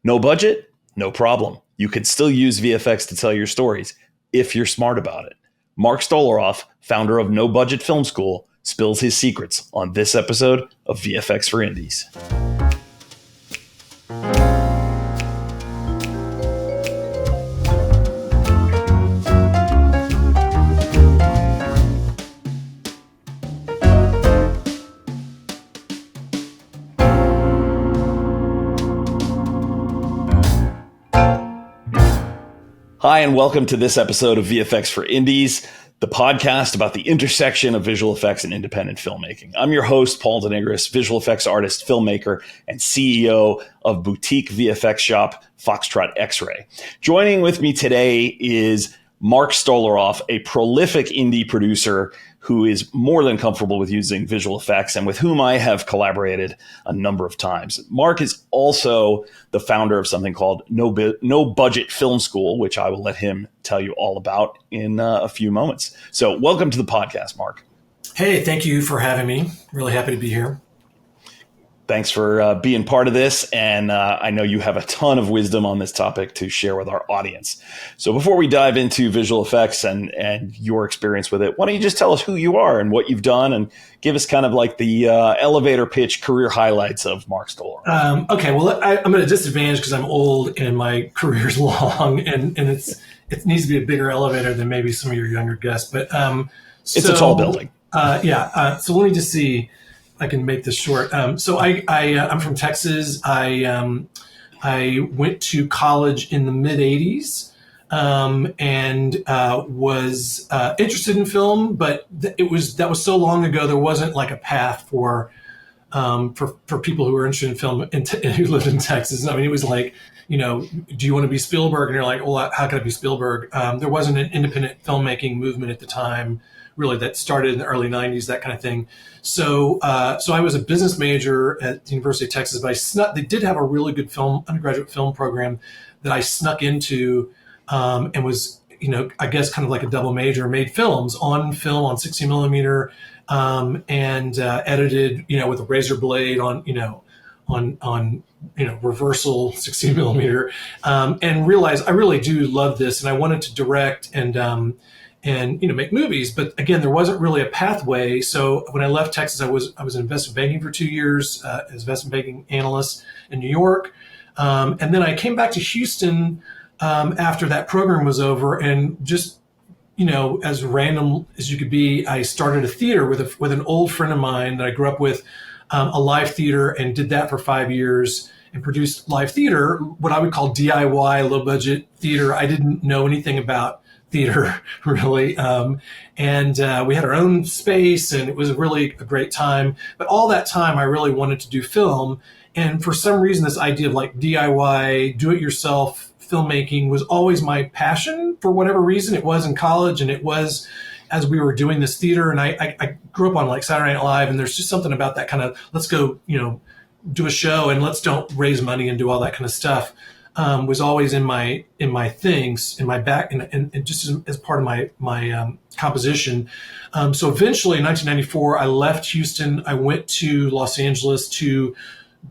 No budget? No problem. You can still use VFX to tell your stories if you're smart about it. Mark Stolaroff, founder of No Budget Film School, spills his secrets on this episode of VFX for Indies. Hi, and welcome to this episode of VFX for Indies, the podcast about the intersection of visual effects and independent filmmaking. I'm your host, Paul Denigris, visual effects artist, filmmaker, and CEO of boutique VFX shop Foxtrot X-Ray. Joining with me today is Mark Stolaroff, a prolific indie producer who is more than comfortable with using visual effects and with whom I have collaborated a number of times. Mark is also the founder of something called No Budget Film School, which I will let him tell you all about in a few moments. So welcome to the podcast, Mark. Hey, thank you for having me. Really happy to be here. Thanks for being part of this. And I know you have a ton of wisdom on this topic to share with our audience. So before we dive into visual effects and your experience with it, why don't you just tell us who you are and what you've done and give us kind of like the elevator pitch career highlights of Mark Stolaroff. Okay, well, I'm at a disadvantage because I'm old and my career's long and it needs to be a bigger elevator than maybe some of your younger guests. But it's a tall building. So let me just see. I can make this short. So I'm from Texas. I went to college in the mid '80s and was interested in film, but that was so long ago. There wasn't like a path for people who were interested in film and who lived in Texas. I mean, it was like, do you want to be Spielberg? And you're like, well, how can I be Spielberg? There wasn't an independent filmmaking movement at the time, really, that started in the early 90s, that kind of thing. So I was a business major at the University of Texas, but they did have a really good undergraduate film program that I snuck into and was, I guess kind of like a double major, made films on film on 60 millimeter and edited, with a razor blade on reversal 60 millimeter and realized I really do love this and I wanted to direct and make movies. But again, there wasn't really a pathway. So when I left Texas, I was in investment banking for 2 years as investment banking analyst in New York. And then I came back to Houston after that program was over. And just, as random as you could be, I started a theater with an old friend of mine that I grew up with, a live theater, and did that for 5 years and produced live theater, what I would call DIY, low budget theater. I didn't know anything about theater really. And we had our own space and it was really a great time. But all that time I really wanted to do film. And for some reason, this idea of like DIY, do it yourself filmmaking was always my passion for whatever reason. It was in college and it was as we were doing this theater. And I grew up on like Saturday Night Live, and there's just something about that kind of, let's go, do a show and let's don't raise money and do all that kind of stuff. Was always in my things, in my back, and just as part of my composition. So eventually in 1994, I left Houston. I went to Los Angeles to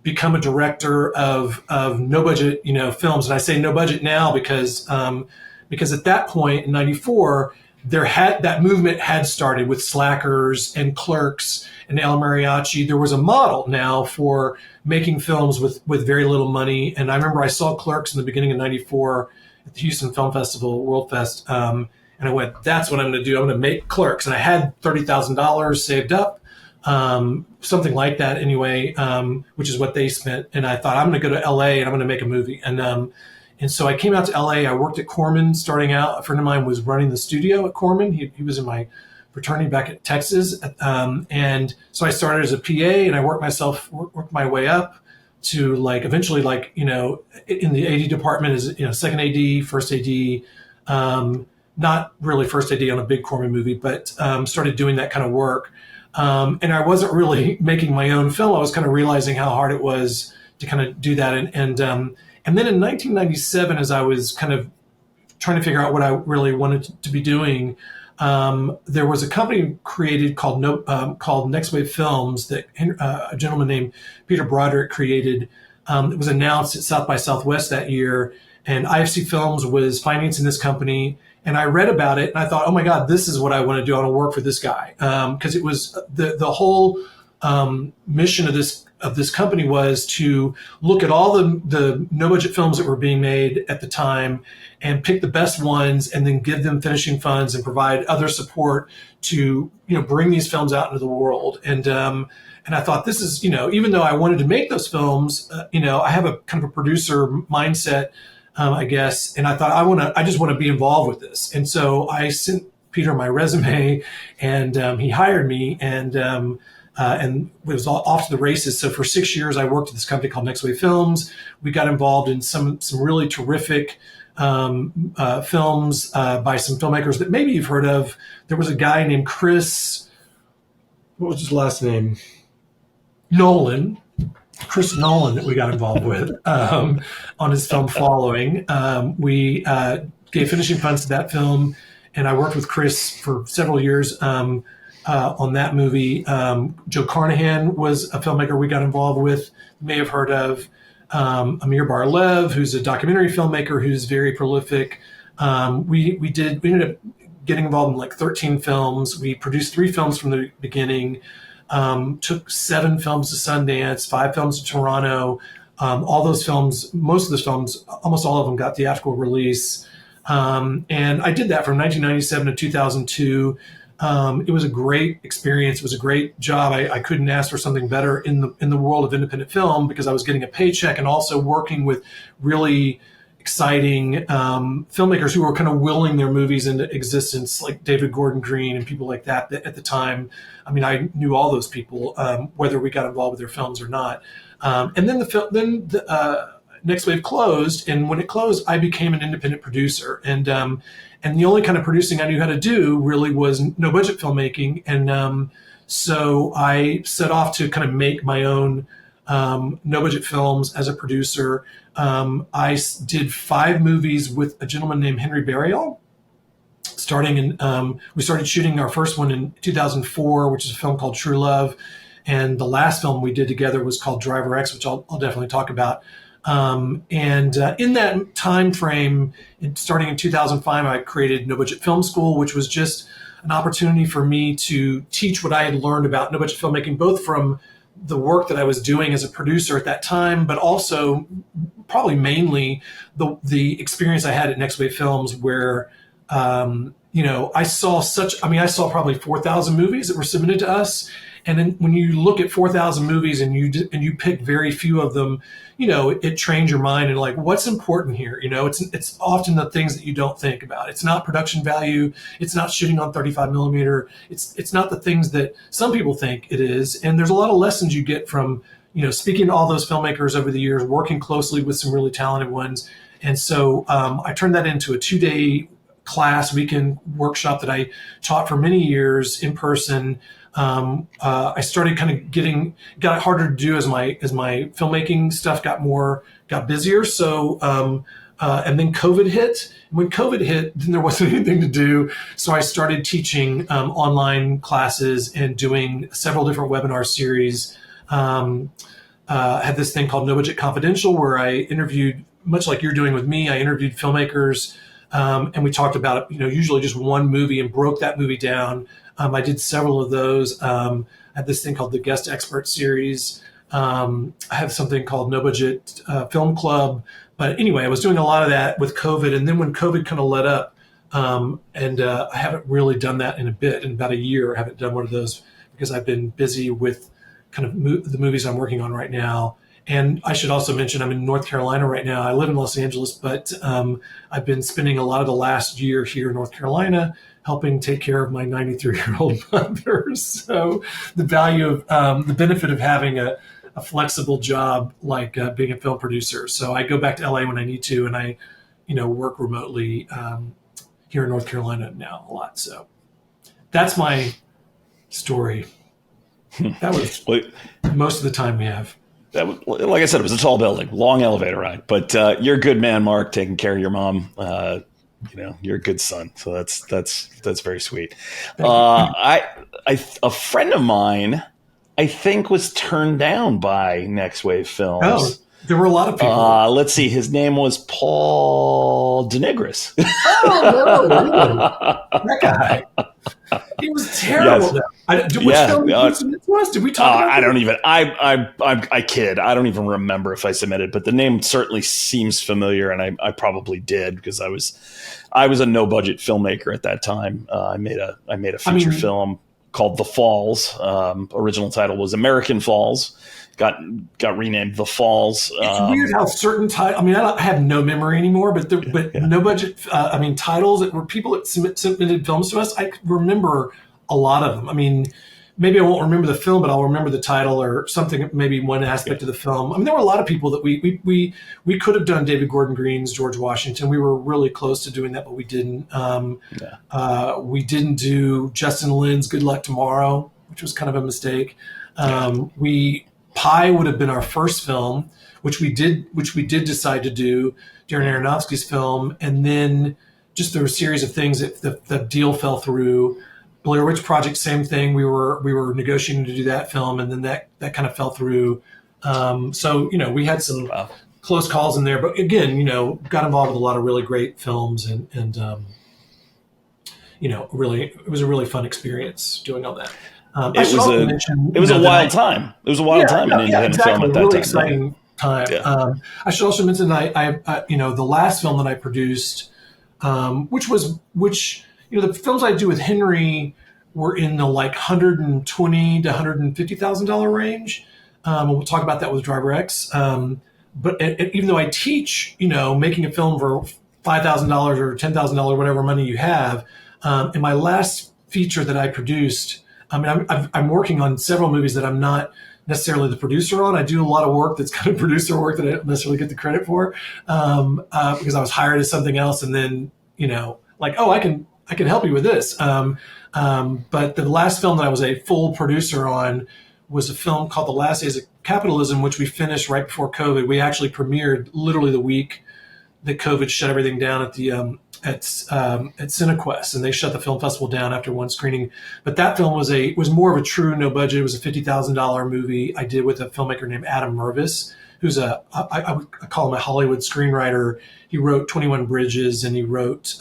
become a director of no budget, films. And I say no budget now because at that point in 94, that movement had started with Slackers and Clerks and El Mariachi. There was a model now for making films with very little money. And I remember I saw Clerks in the beginning of 94 at the Houston Film Festival, World Fest. And I went, that's what I'm going to do. I'm going to make Clerks. And I had $30,000 saved up, something like that anyway, which is what they spent. And I thought, I'm going to go to LA and I'm going to make a movie. And so I came out to LA. I worked at Corman starting out. A friend of mine was running the studio at Corman. He was in my fraternity back at Texas. And so I started as a PA and I worked my way up to like eventually in the AD department as, second AD, first AD, not really first AD on a big Corman movie, but started doing that kind of work. And I wasn't really making my own film. I was kind of realizing how hard it was to kind of do that. And then in 1997, as I was kind of trying to figure out what I really wanted to be doing, there was a company created called Next Wave Films that a gentleman named Peter Broderick created It was announced at South by Southwest that year, and IFC Films was financing this company. And I read about it, and I thought, oh my God, this is what I want to do. I want to work for this guy, because it was the whole mission of this company was to look at all the no budget films that were being made at the time and pick the best ones, and then give them finishing funds and provide other support to bring these films out into the world. And I thought, this is even though I wanted to make those films, I have a kind of a producer mindset. I guess. And I thought, I just want to be involved with this. And so I sent Peter my resume, and he hired me, and it was all off to the races. So for 6 years, I worked at this company called Next Wave Films. We got involved in some really terrific films by some filmmakers that maybe you've heard of. There was a guy named Chris, what was his last name? Chris Nolan, that we got involved with on his film Following. We gave finishing funds to that film, and I worked with Chris for several years on that movie. Joe Carnahan was a filmmaker we got involved with, you may have heard of. Amir Bar-Lev, who's a documentary filmmaker who's very prolific. We ended up getting involved in like 13 films. We produced 3 films from the beginning. Took 7 films to Sundance, 5 films to Toronto. All those films, most of those films, almost all of them got theatrical release. And I did that from 1997 to 2002. It was a great experience. It was a great job. I couldn't ask for something better in the world of independent film, because I was getting a paycheck and also working with really exciting filmmakers who were kind of willing their movies into existence, like David Gordon Green and people like that at the time. I mean, I knew all those people, whether we got involved with their films or not. And then the Next Wave closed, and when it closed, I became an independent producer. And the only kind of producing I knew how to do really was no budget filmmaking. And so I set off to kind of make my own no budget films as a producer. I did 5 movies with a gentleman named Henry Burial. We started shooting our first one in 2004, which is a film called True Love. And the last film we did together was called DriverX, which I'll definitely talk about. In that time frame, starting in 2005, I created No Budget Film School, which was just an opportunity for me to teach what I had learned about no budget filmmaking, both from the work that I was doing as a producer at that time, but also probably mainly the experience I had at Next Wave Films, where I saw probably 4,000 movies that were submitted to us. And then when you look at 4,000 movies and you pick very few of them, it trains your mind and like, what's important here? It's often the things that you don't think about. It's not production value. It's not shooting on 35 millimeter. It's not the things that some people think it is. And there's a lot of lessons you get from, speaking to all those filmmakers over the years, working closely with some really talented ones. And so I turned that into a 2-day weekend workshop that I taught for many years in person. I started kind of got it harder to do as my filmmaking stuff got busier. So, and then COVID hit. When COVID hit, then there wasn't anything to do. So I started teaching online classes and doing several different webinar series. Had this thing called No Budget Confidential, where I interviewed, much like you're doing with me, I interviewed filmmakers, and we talked about, usually just one movie and broke that movie down. I did several of those. I had this thing called the Guest Expert Series. I have something called No Budget Film Club. But anyway, I was doing a lot of that with COVID. And then when COVID kind of let up, I haven't really done that in about a year. I haven't done one of those because I've been busy with kind of the movies I'm working on right now. And I should also mention I'm in North Carolina right now. I live in Los Angeles, but I've been spending a lot of the last year here in North Carolina helping take care of my 93-year-old mother. So the value of the benefit of having a flexible job like being a film producer. So I go back to LA when I need to, and I work remotely here in North Carolina now a lot. So that's my story. That was most of the time we have. Like I said, it was a tall building, long elevator ride. But you're a good man, Mark, taking care of your mom. You're a good son. So that's very sweet. A friend of mine, I think, was turned down by Next Wave Films. There were a lot of people. Let's see. His name was Paul Denegris. Oh, no, really? That guy. He was terrible. Yes. Which film did you submit to us? Did we talk about I don't even. I kid. I don't even remember if I submitted, but the name certainly seems familiar, and I probably did because I was a no budget filmmaker at that time. I made a feature film called The Falls. Original title was American Falls. Got renamed The Falls. It's weird how certain titles. I mean, I have no memory anymore, but no budget. Titles that were people that submitted films to us. I remember a lot of them. I mean, maybe I won't remember the film, but I'll remember the title or something. Maybe one aspect of the film. I mean, there were a lot of people that we could have done David Gordon Green's George Washington. We were really close to doing that, but we didn't. We didn't do Justin Lin's Good Luck Tomorrow, which was kind of a mistake. Pi would have been our first film, which we did decide to do, Darren Aronofsky's film, and then just there were a series of things that the deal fell through. Blair Witch Project, same thing. We were negotiating to do that film, and then that kind of fell through. So we had some close calls in there, but again, got involved with a lot of really great films, and really it was a really fun experience doing all that. It was a wild time. It was a wild time in independent film at that really time. Exciting time. Yeah. I should also mention I the last film that I produced, which the films I do with Henry were in the like $120,000 to $150,000 range. We'll talk about that with DriverX. But even though I teach, making a film for $5,000 or $10,000, whatever money you have, in my last feature that I produced. I mean, I'm working on several movies that I'm not necessarily the producer on. I do a lot of work that's kind of producer work that I don't necessarily get the credit for, because I was hired as something else, and then I can help you with this. But the last film that I was a full producer on was a film called The Last Days of Capitalism, which we finished right before COVID. We actually premiered literally the week that COVID shut everything down at the at Cinequest, and they shut the film festival down after one screening. But that film was more of a true no budget. It was a $50,000 movie I did with a filmmaker named Adam Mervis, who's I call him a Hollywood screenwriter. He wrote 21 Bridges, and he wrote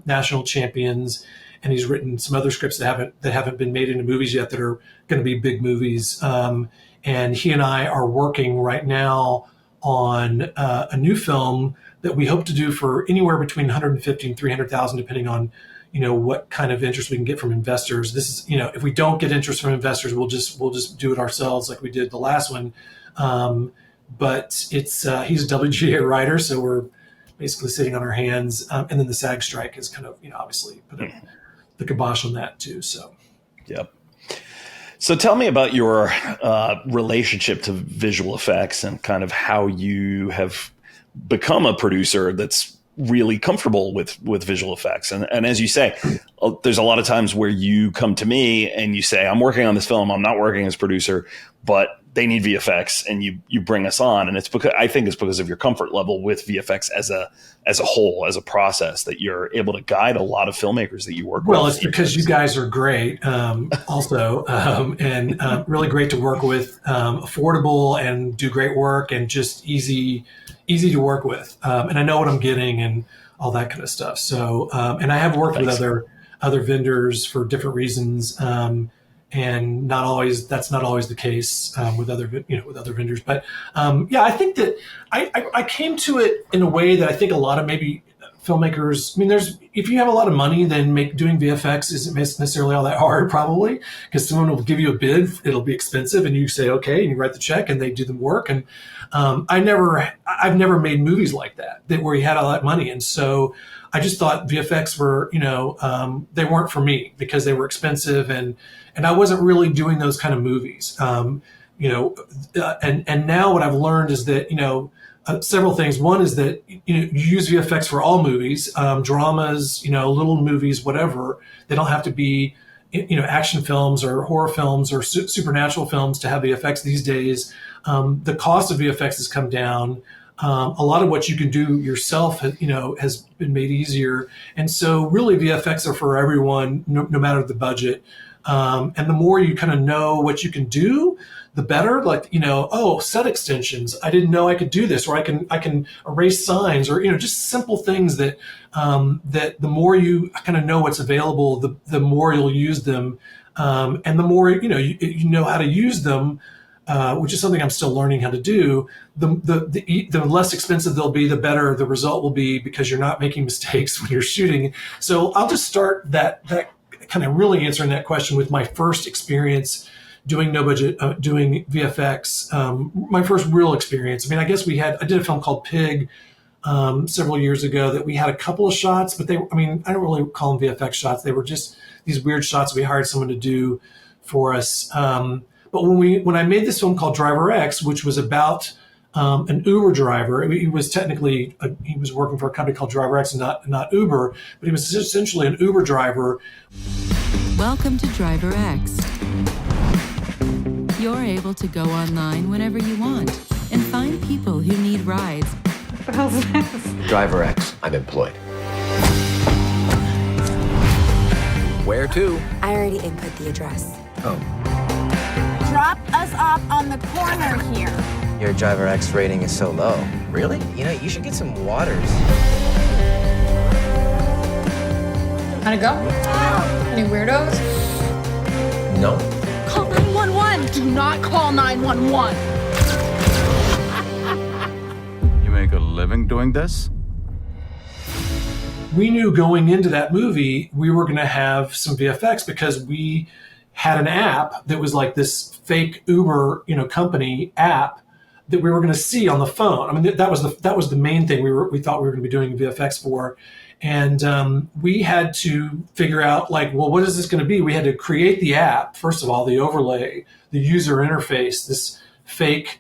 National Champions, and he's written some other scripts that haven't been made into movies yet that are going to be big movies. And he and I are working right now on a new film that we hope to do for anywhere between 150 and 300,000, depending on, what kind of interest we can get from investors. This is, if we don't get interest from investors, we'll just do it ourselves like we did the last one. But it's he's a WGA writer, so we're basically sitting on our hands. And then the SAG strike has kind of, obviously put the kibosh on that too. So, yep. So tell me about your relationship to visual effects and kind of how you have become a producer that's really comfortable with visual effects. And as you say, there's a lot of times where you come to me and you say, I'm working on this film, I'm not working as producer, but they need VFX, and you bring us on. And I think it's because of your comfort level with VFX as a whole, as a process, that you're able to guide a lot of filmmakers that you work with. Well, it's because you guys are great, also, and really great to work with, affordable and do great work, and just easy to work with. And I know what I'm getting and all that kind of stuff. So, and I have worked with other vendors for different reasons. And that's not always the case with other vendors. But I think that I came to it in a way that I think a lot of maybe filmmakers. I mean, if you have a lot of money, then doing VFX isn't necessarily all that hard, probably, because someone will give you a bid. It'll be expensive, and you say okay, and you write the check, and they do the work. And I've never made movies like that where you had all that money, and so I just thought VFX were, they weren't for me because they were expensive, and I wasn't really doing those kind of movies. And now what I've learned is that, several things. One is that, you use VFX for all movies, dramas, little movies, whatever. They don't have to be, action films or horror films or supernatural films to have VFX these days. The cost of VFX has come down. A lot of what you can do yourself, has been made easier. And so really VFX are for everyone, no matter the budget. And the more you kind of know what you can do, the better. Like, oh, set extensions. I didn't know I could do this, or I can erase signs, or, just simple things that that the more you kind of know what's available, the more you'll use them, and the more you know how to use them. Which is something I'm still learning how to do. The less expensive they'll be, the better the result will be, because you're not making mistakes when you're shooting. So I'll just start that kind of really answering that question with my first experience doing no budget, doing VFX. My first real experience. I mean, I guess I did a film called Pig several years ago that we had a couple of shots, but I don't really call them VFX shots. They were just these weird shots we hired someone to do for us. But when I made this film called DriverX, which was about an Uber driver, he was technically he was working for a company called DriverX, not Uber, but he was essentially an Uber driver. Welcome to DriverX. You're able to go online whenever you want and find people who need rides. What else is this? DriverX, I'm employed. Where to? I already input the address. Oh. Drop us off on the corner here. Your DriverX rating is so low. Really? You should get some waters. How'd it go? Any weirdos? No. Call 911. Do not call 911. You make a living doing this? We knew going into that movie we were going to have some VFX, because we had an app that was like this fake Uber, company app that we were going to see on the phone. I mean, that was the main thing we thought we were going to be doing VFX for, and we had to figure out, like, well, what is this going to be? We had to create the app first of all, the overlay, the user interface, this fake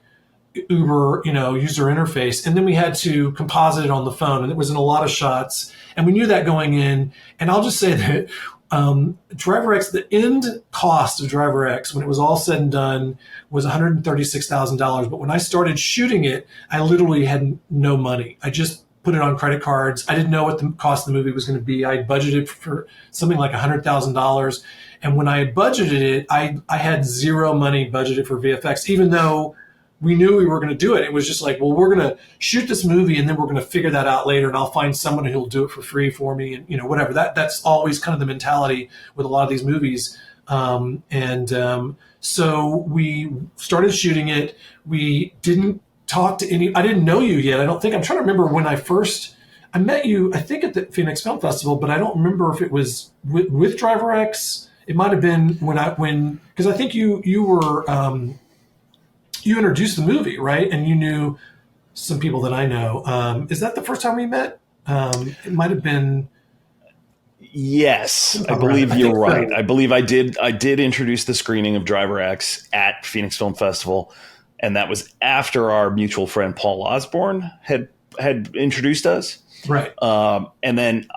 Uber, user interface, and then we had to composite it on the phone, and it was in a lot of shots, and we knew that going in. And I'll just say that DriverX, the end cost of DriverX, when it was all said and done, was $136,000. But when I started shooting it, I literally had no money. I just put it on credit cards. I didn't know what the cost of the movie was going to be. I budgeted for something like $100,000. And when I budgeted it, I had zero money budgeted for VFX, even though we knew we were going to do it. It was just like, well, we're going to shoot this movie, and then we're going to figure that out later, and I'll find someone who'll do it for free for me, and whatever. That's always kind of the mentality with a lot of these movies. So we started shooting it. We didn't talk to I didn't know you yet. I don't think. I'm trying to remember when I met you, I think at the Phoenix Film Festival, but I don't remember if it was with DriverX. It might have been because I think you were. You introduced the movie, right? And you knew some people that I know. Is that the first time we met? It might have been. Yes, I believe you're right. I believe I did introduce the screening of DriverX at Phoenix Film Festival, and that was after our mutual friend Paul Osborne had introduced us. Right. And then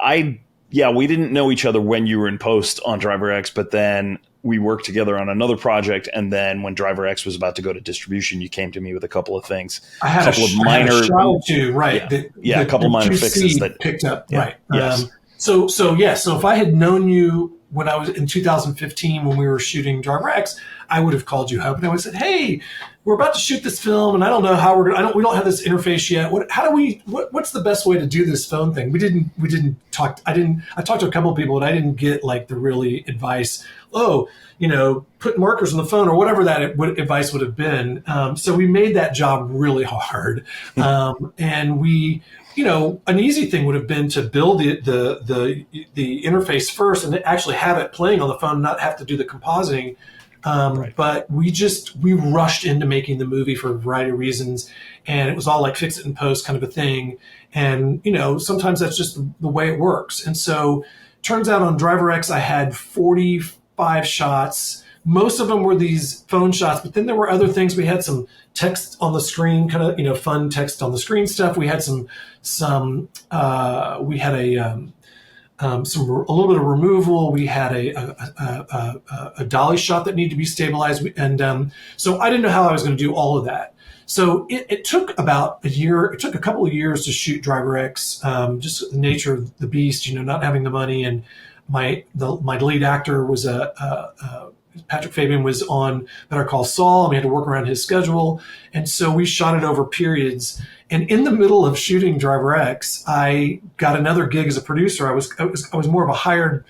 we didn't know each other when you were in post on DriverX, but then we worked together on another project, and then when DriverX was about to go to distribution, you came to me with a couple of things. I had a couple of minor too, right? A couple of minor fixes that picked up, yeah, right? Yes. So if I had known you when I was in 2015 when we were shooting DriverX, I would have called you up and I would have said, "Hey, we're about to shoot this film, and I don't know how we don't have this interface yet. What's the best way to do this phone thing?" We didn't talk. I talked to a couple of people, and I didn't get like the really advice. Oh, put markers on the phone or whatever that advice would have been. So we made that job really hard, and we. An easy thing would have been to build the interface first and actually have it playing on the phone, not have to do the compositing. Right. But we rushed into making the movie for a variety of reasons, and it was all like fix it in post kind of a thing. And, sometimes that's just the way it works. And so turns out on DriverX, I had 45 shots. Most of them were these phone shots, but then there were other things. We had some text on the screen, kind of, fun text on the screen stuff. We had we had a little bit of removal. We had a dolly shot that needed to be stabilized. And so I didn't know how I was going to do all of that. So it took about a year. It took a couple of years to shoot DriverX, just the nature of the beast, not having the money. And my lead actor was Patrick Fabian was on Better Call Saul, and we had to work around his schedule. And so we shot it over periods. And in the middle of shooting DriverX, I got another gig as a producer. I was more of a hired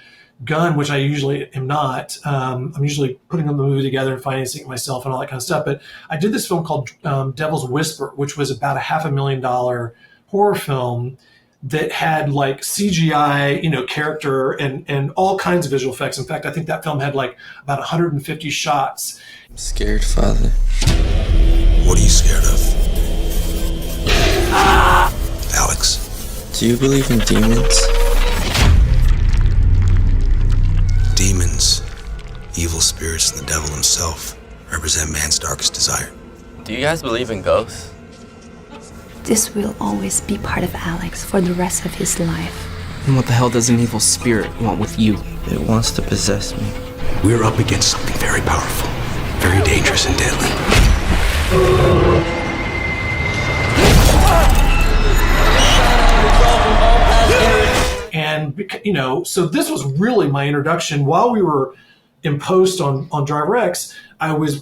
gun, which I usually am not. I'm usually putting the movie together and financing it myself and all that kind of stuff. But I did this film called Devil's Whisper, which was about a $500,000 horror film that had like CGI, character and all kinds of visual effects. In fact, I think that film had like about 150 shots. I'm scared, Father. What are you scared of? Alex. Do you believe in demons? Demons, evil spirits, and the devil himself represent man's darkest desire. Do you guys believe in ghosts? This will always be part of Alex for the rest of his life. And what the hell does an evil spirit want with you? It wants to possess me. We're up against something very powerful, very dangerous and deadly. And, so this was really my introduction. While we were in post on DriverX, I was,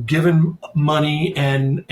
given money and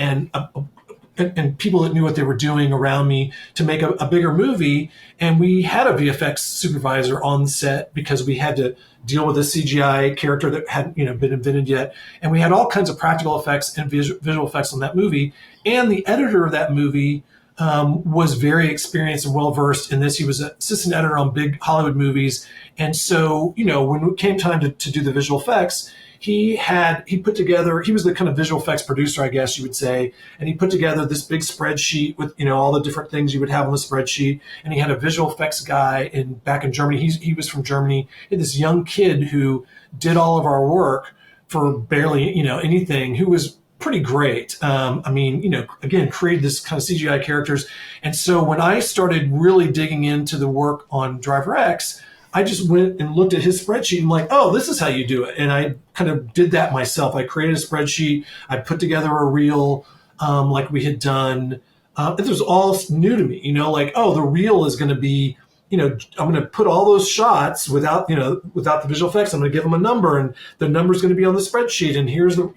people that knew what they were doing around me to make a bigger movie. And we had a VFX supervisor on the set because we had to deal with a CGI character that hadn't been invented yet. And we had all kinds of practical effects and visual effects on that movie. And the editor of that movie was very experienced and well-versed in this. He was an assistant editor on big Hollywood movies. And so, when it came time to do the visual effects, he was the kind of visual effects producer, I guess you would say. And he put together this big spreadsheet with, all the different things you would have on the spreadsheet. And he had a visual effects guy back in Germany. He was from Germany. He had this young kid who did all of our work for barely, anything, who was pretty great. Again, created this kind of CGI characters. And so when I started really digging into the work on DriverX, I just went and looked at his spreadsheet and like, oh, this is how you do it. And I kind of did that myself. I created a spreadsheet. I put together a reel like we had done. It was all new to me, the reel is going to be, I'm going to put all those shots without the visual effects. I'm going to give them a number, and the number is going to be on the spreadsheet. And here's the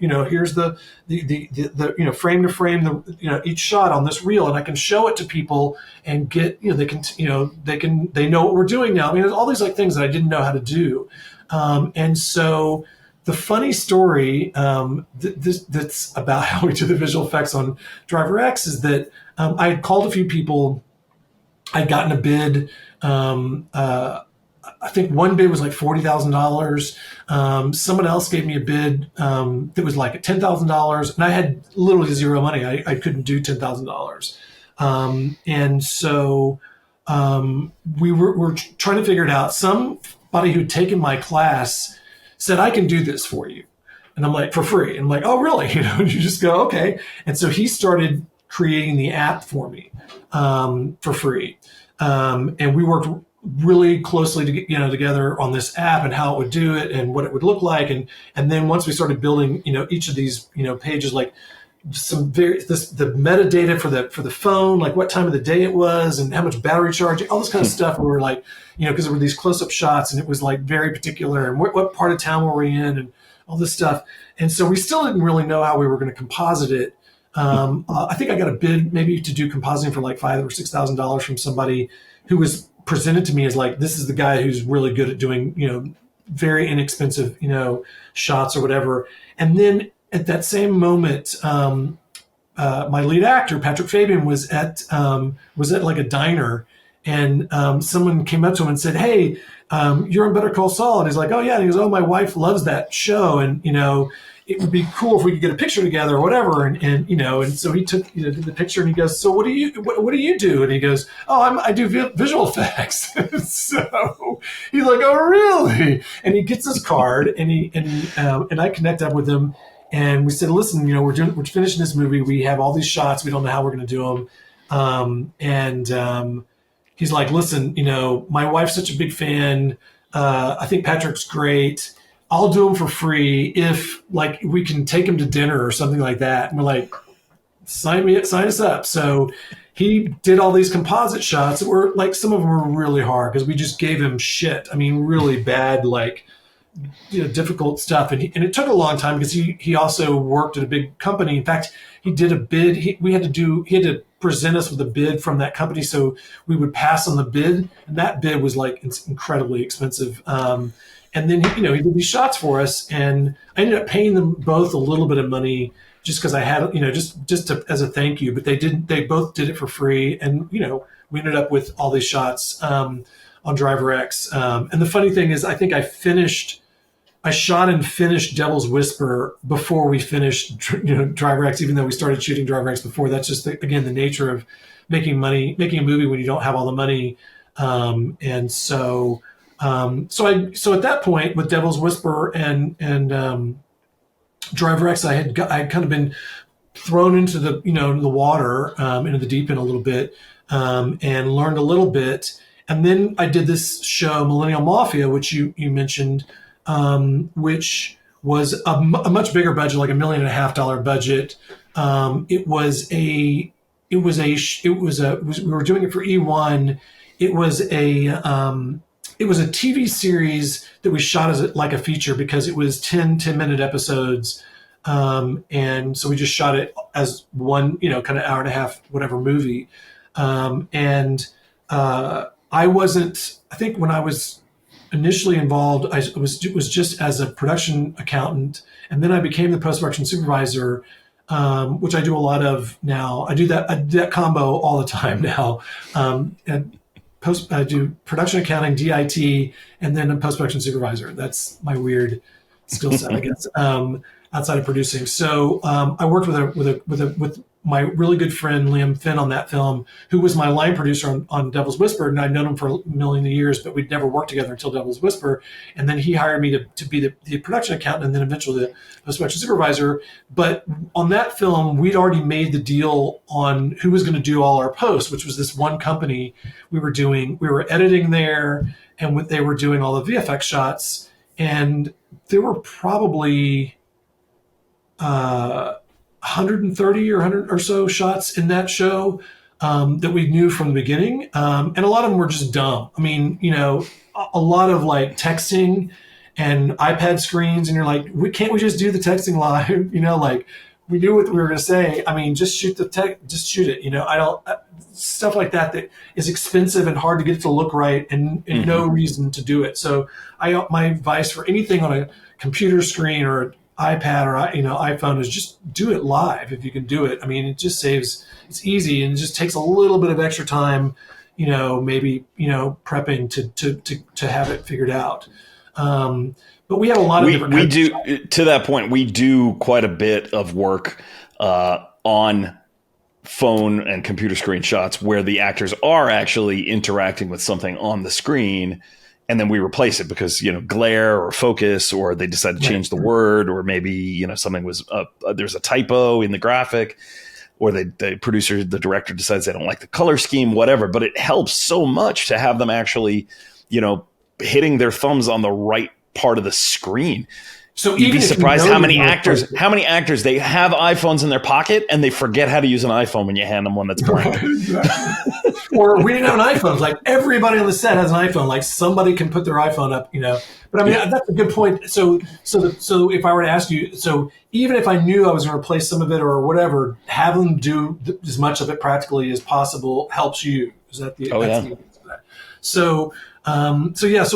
frame to frame, each shot on this reel, and I can show it to people and get, they know what we're doing now. There's all these like things that I didn't know how to do. And so the funny story that's about how we do the visual effects on DriverX is that I had called a few people. I'd gotten a bid. I think one bid was like $40,000. Someone else gave me a bid that was like $10,000, and I had literally zero money. I couldn't do $10,000, and so we were trying to figure it out. Somebody who'd taken my class said, "I can do this for you," and I'm like, for free. And I'm like, "Oh, really?" And you just go, "Okay." And so he started creating the app for me for free. And we worked really closely together on this app and how it would do it and what it would look like. And then once we started building, each of these, pages, like the metadata for the phone, like what time of the day it was and how much battery charge, all this kind of stuff. We were like, because there were these close-up shots and it was like very particular, and what part of town were we in and all this stuff. And so we still didn't really know how we were going to composite it. I think I got a bid maybe to do compositing for like $5,000 or $6,000 from somebody who was presented to me as like, this is the guy who's really good at doing, very inexpensive, shots or whatever. And then at that same moment, my lead actor, Patrick Fabian, was at like a diner, and someone came up to him and said, "Hey, you're on Better Call Saul." And he's like, "Oh yeah." And he goes, "Oh, my wife loves that show. And, it would be cool if we could get a picture together or whatever." And so he took, did the picture, and he goes, "So what do you do?" And he goes, "Oh, I do visual effects." So he's like, "Oh, really?" And he gets his card, and I connect up with him, and we said, "Listen, we're finishing this movie. We have all these shots. We don't know how we're going to do them." He's like, "Listen, my wife's such a big fan. I think Patrick's great. I'll do them for free if like we can take him to dinner or something like that." And we're like, sign us up. So he did all these composite shots that were like, some of them were really hard because we just gave him shit. I mean, really bad, like, difficult stuff. And it took a long time because he also worked at a big company. In fact, he did a bid. He had to present us with a bid from that company. So we would pass on the bid. And that bid was like, it's incredibly expensive. And then, he did these shots for us. And I ended up paying them both a little bit of money just because I had, as a thank you, but they both did it for free. And, we ended up with all these shots on DriverX. And the funny thing is, I think I shot and finished Devil's Whisper before we finished, DriverX, even though we started shooting DriverX before. That's just, again, the nature of making a movie when you don't have all the money. So at that point with Devil's Whisper and DriverX, I had kind of been thrown into the water, into the deep end a little bit, and learned a little bit. And then I did this show, Millennial Mafia, which you mentioned, which was a much bigger budget, like $1.5 million budget. We were doing it for E1. It was a TV series that we shot as like a feature because it was 10-minute episodes. And so we just shot it as one, kind of hour and a half, whatever movie. I think when I was initially involved, it was just as a production accountant. And then I became the post-production supervisor, which I do a lot of now. I do that combo all the time now. I do production accounting, DIT, and then a post-production supervisor. That's my weird skill set, I guess, outside of producing. So I worked with my really good friend Liam Finn on that film, who was my line producer on Devil's Whisper, and I'd known him for a million years, but we'd never worked together until Devil's Whisper. And then he hired me to be the production accountant and then eventually the post-production supervisor. But on that film, we'd already made the deal on who was going to do all our posts, which was this one company we were editing there, and they were doing all the VFX shots. And there were probably 130 or 100 or so shots in that show that we knew from the beginning. And a lot of them were just dumb. I mean, a lot of like texting and iPad screens, and you're like, can't we just do the texting live? Like we knew what we were going to say. I mean, just shoot just shoot it. I don't, stuff like that is expensive and hard to get it to look right, and no reason to do it. So my advice for anything on a computer screen or iPad or iPhone is just do it live if you can do it. I mean, it just saves. It's easy and it just takes a little bit of extra time, maybe prepping to have it figured out. But we had a lot of different. We do to that point. We do quite a bit of work on phone and computer screen shots where the actors are actually interacting with something on the screen. And then we replace it because, glare or focus, or they decide to change the word, or maybe, something was there's a typo in the graphic, or the director decides they don't like the color scheme, whatever. But it helps so much to have them actually, hitting their thumbs on the right part of the screen. So you'd be surprised how many actors they have iPhones in their pocket and they forget how to use an iPhone when you hand them one that's blank. Or we didn't have an iPhone. Like everybody on the set has an iPhone. Like somebody can put their iPhone up, But I mean, that's a good point. So if I were to ask you, so even if I knew I was going to replace some of it or whatever, have them do as much of it practically as possible helps you. Is that the? So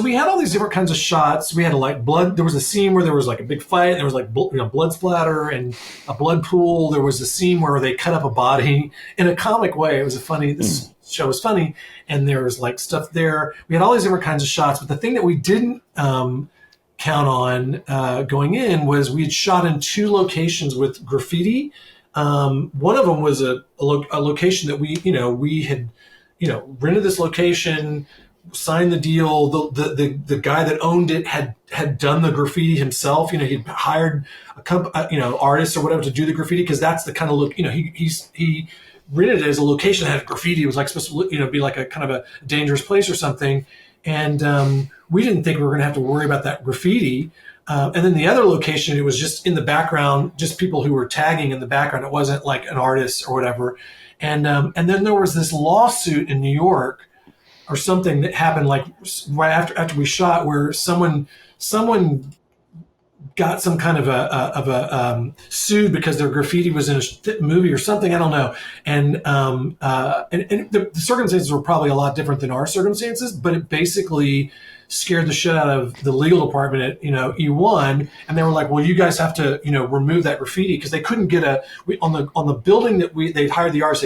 we had all these different kinds of shots. We had like blood. There was a scene where there was like a big fight. There was like blood splatter and a blood pool. There was a scene where they cut up a body in a comic way. It was this show was funny, and there was like stuff there. We had all these different kinds of shots, but the thing that we didn't count on going in was we had shot in 2 locations with Graffiti. One of them was a location that we had rented this location, signed the deal. The guy that owned it had done the graffiti himself. He'd hired a artists or whatever to do the graffiti, because that's the kind of look. He rented it as a location that had graffiti. It was like supposed to be like a kind of a dangerous place or something. And we didn't think we were going to have to worry about that graffiti. And then the other location, it was just in the background, just people who were tagging in the background. It wasn't like an artist or whatever. And then there was this lawsuit in New York or something that happened like right after we shot, where someone got some kind of a sued because their graffiti was in a movie or something. I don't know. And the circumstances were probably a lot different than our circumstances, but it basically scared the shit out of the legal department at, E1. And they were like, well, you guys have to, remove that graffiti, because they couldn't get on the building that they'd hired the artist.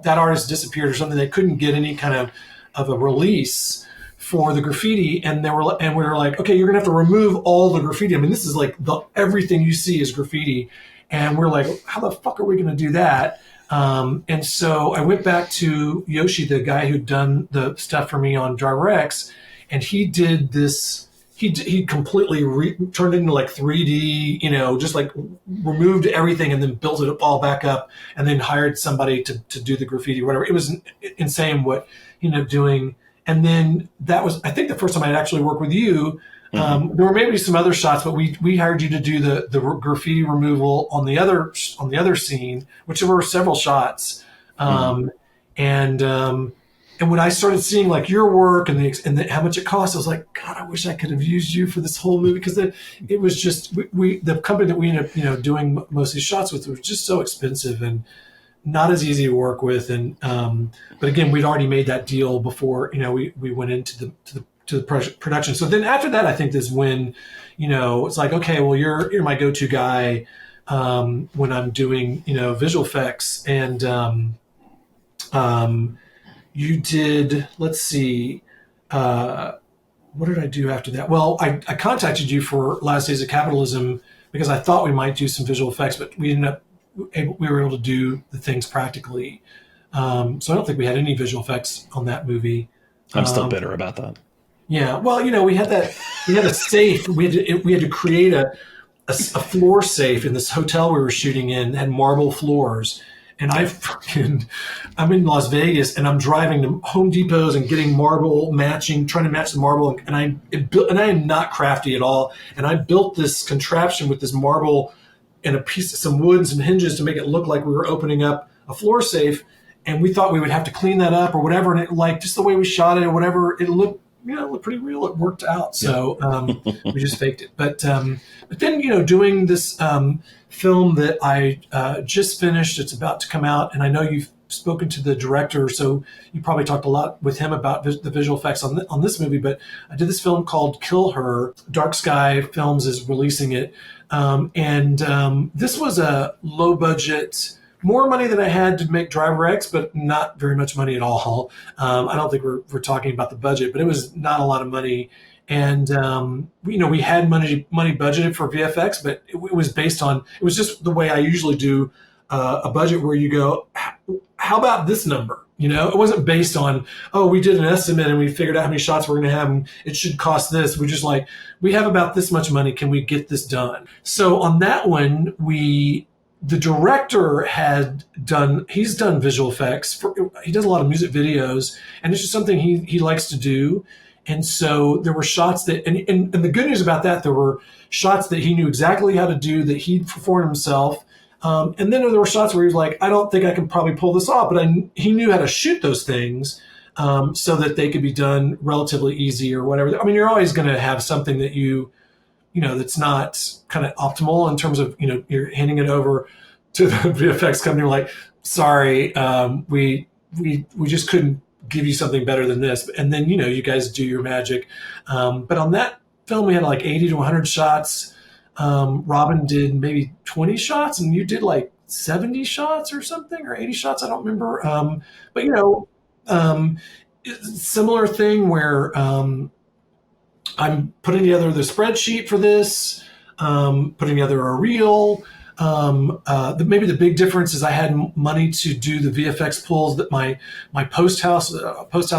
That artist disappeared or something. They couldn't get any kind of a release for the graffiti, and we were like, okay, you're gonna have to remove all the graffiti. I mean, this is like everything you see is graffiti, and we're like, how the fuck are we gonna do that? And so I went back to Yoshi, the guy who'd done the stuff for me on DriverX, and he did this. He completely turned it into like 3D, just like removed everything and then built it all back up, and then hired somebody to do the graffiti, whatever. It was insane what he ended up doing. And then that was, I think, the first time I'd actually worked with you. There were maybe some other shots, but we hired you to do the graffiti removal on the other scene, which there were several shots. And when I started seeing like your work and how much it cost, I was like, God, I wish I could have used you for this whole movie, because it was just the company that we ended up doing most of these shots with was just so expensive and not as easy to work with. And but again, we'd already made that deal before we went into the production. So then after that, I think is when it's like, okay, well, you're my go-to guy when I'm doing visual effects. And you did, let's see, what did I do after that? Well, I contacted you for Last Days of Capitalism because I thought we might do some visual effects, but we were able to do the things practically. So I don't think we had any visual effects on that movie. I'm still bitter about that. Yeah. Well, we had a safe. We had to create a floor safe in this hotel we were shooting in, had marble floors. And I'm in Las Vegas, and I'm driving to Home Depots and getting marble trying to match the marble. And I am not crafty at all. And I built this contraption with this marble and some wood and some hinges to make it look like we were opening up a floor safe. And we thought we would have to clean that up or whatever. And it, just the way we shot it or whatever, it looked pretty real. It worked out. So we just faked it. But then, doing this film that I just finished, it's about to come out, and I know you've spoken to the director, so you probably talked a lot with him about the visual effects on this movie. But I did this film called Kill Her. Dark Sky Films is releasing it. This was a low budget, more money than I had to make DriverX, but not very much money at all. I don't think we're talking about the budget, but it was not a lot of money. And we had money budgeted for VFX, but it was just the way I usually do a budget, where you go, how about this number? It wasn't based on, we did an estimate and we figured out how many shots we're going to have and it should cost this. We're just like, we have about this much money. Can we get this done? So on that one, the director he's done visual effects. He does a lot of music videos, and it's just something he likes to do. And so there were shots that, and the good news about that, there were shots that he knew exactly how to do, that he performed himself. And then there were shots where he was like, I don't think I can probably pull this off, but he knew how to shoot those things so that they could be done relatively easy or whatever. I mean, you're always going to have something that that's not kind of optimal in terms of, you're handing it over to the VFX company. You're like, sorry, we just couldn't give you something better than this. And then, you guys do your magic. But on that film, we had like 80 to 100 shots. Robin did maybe 20 shots, and you did like 70 shots or something, or 80 shots. I don't remember. But similar thing where I'm putting together the spreadsheet for this, putting together a reel. Maybe the big difference is I had money to do the VFX pulls that my post house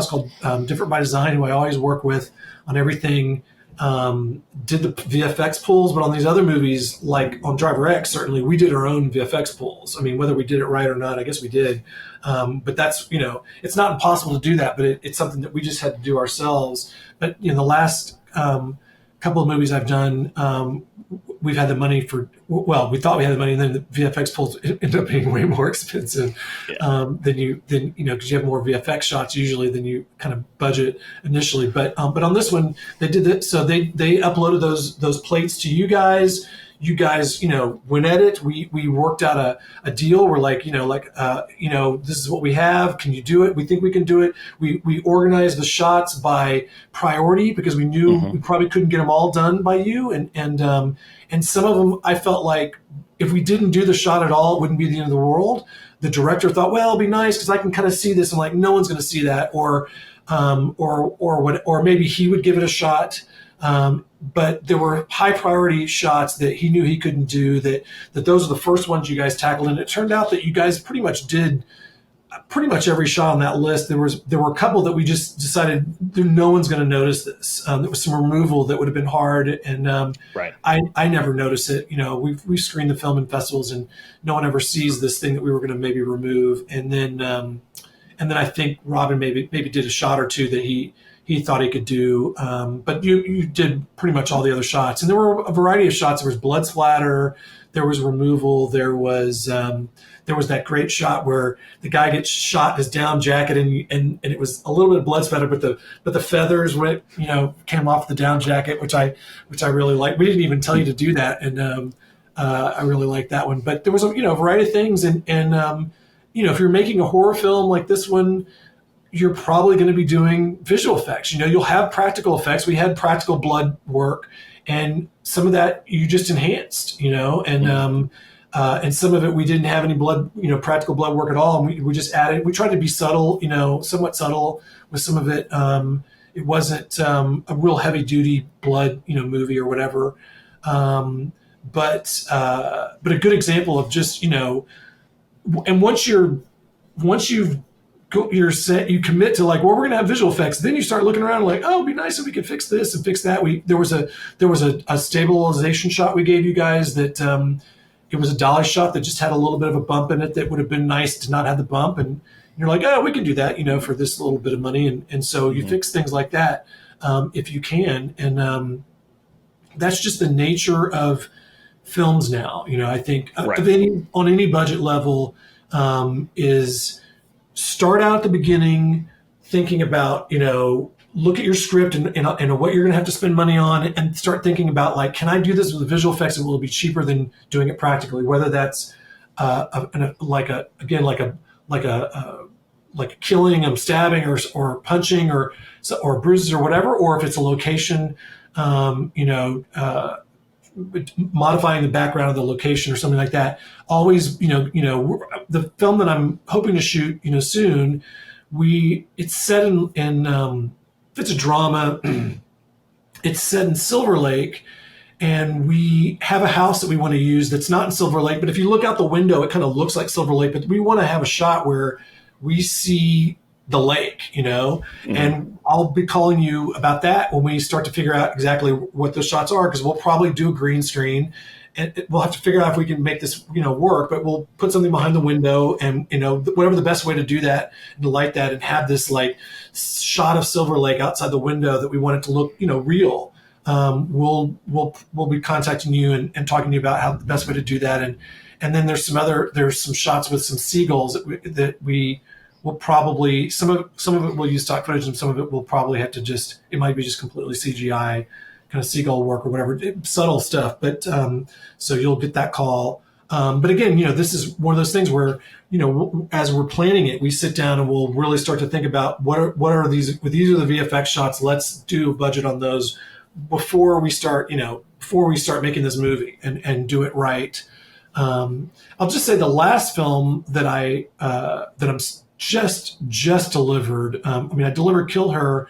called Different by Design, who I always work with on everything, did the VFX pulls. But on these other movies, like on DriverX, certainly we did our own VFX pulls. I mean, whether we did it right or not, I guess we did. But that's, it's not impossible to do that, but it's something that we just had to do ourselves. But the last couple of movies I've done, we've had the money for, well, we thought we had the money, and then the VFX pulls ended up being way more expensive than you know, because you have more VFX shots usually than you kind of budget initially. But on this one, they did that. So they uploaded those plates to you guys. You guys, you know, went at it. We worked out a deal. We're like, you know, this is what we have. Can you do it? We think we can do it. We organized the shots by priority because we knew we probably couldn't get them all done by you. And some of them, I felt like if we didn't do the shot at all, it wouldn't be the end of the world. The director thought, well, it'll be nice because I can kind of see this. I'm like, no one's going to see that. Or maybe he would give it a shot. But there were high priority shots that he knew he couldn't do, that those are the first ones you guys tackled. And it turned out that you guys pretty much did pretty much every shot on that list. There were a couple that we just decided no one's going to notice this. There was some removal that would have been hard. And I never notice it. You know, we've screened the film in festivals and no one ever sees this thing that we were going to maybe remove. And then I think Robin maybe did a shot or two that he thought he could do, but you did pretty much all the other shots. And there were a variety of shots. There was blood splatter, there was removal, there was that great shot where the guy gets shot in his down jacket and it was a little bit of blood splatter, but the feathers went, you know, came off the down jacket, which I really liked. We didn't even tell you to do that, and I really liked that one. But there was a variety of things, and you know, if you're making a horror film like this one, you're probably going to be doing visual effects. You know, you'll have practical effects. We had practical blood work, and some of that you just enhanced, you know, and some of it we didn't have any blood, you know, practical blood work at all. And we just added, we tried to be subtle, you know, somewhat subtle with some of it. It wasn't a real heavy duty blood, you know, movie or whatever. But a good example of just, you know, and once you commit to like, well, we're going to have visual effects. Then you start looking around like, oh, it'd be nice if we could fix this and fix that. There was a stabilization shot we gave you guys that it was a dolly shot that just had a little bit of a bump in it that would have been nice to not have the bump. And you're like, oh, we can do that, you know, for this little bit of money. And so you fix things like that if you can. And that's just the nature of films now. You know, I think on any budget level is start out at the beginning thinking about, you know, look at your script and what you're going to have to spend money on, and start thinking about like, can I do this with the visual effects and will it be cheaper than doing it practically? Whether that's like a killing, stabbing or punching or bruises or whatever, or if it's a location, you know, modifying the background of the location or something like that. Always, you know, the film that I'm hoping to shoot, you know, soon, it's set in it's a drama. It's set in Silver Lake, and we have a house that we want to use that's not in Silver Lake, but if you look out the window, it kind of looks like Silver Lake, but we want to have a shot where we see the lake, you know, and I'll be calling you about that when we start to figure out exactly what those shots are, because we'll probably do a green screen and we'll have to figure out if we can make this, you know, work, but we'll put something behind the window and, you know, whatever the best way to do that and to light that and have this like shot of Silver Lake outside the window that we want it to look, you know, real. We'll be contacting you and talking to you about how the best way to do that. And then there's some shots with some seagulls that we will probably, some of it we'll use stock footage and some of it we'll probably have to it might be just completely CGI kind of seagull work or whatever, subtle stuff. But so you'll get that call. But again, you know, this is one of those things where, you know, as we're planning it, we sit down and we'll really start to think about what are these are the VFX shots. Let's do a budget on those before we start making this movie and do it right. I'll just say the last film that I'm just delivered. I mean, I delivered Kill Her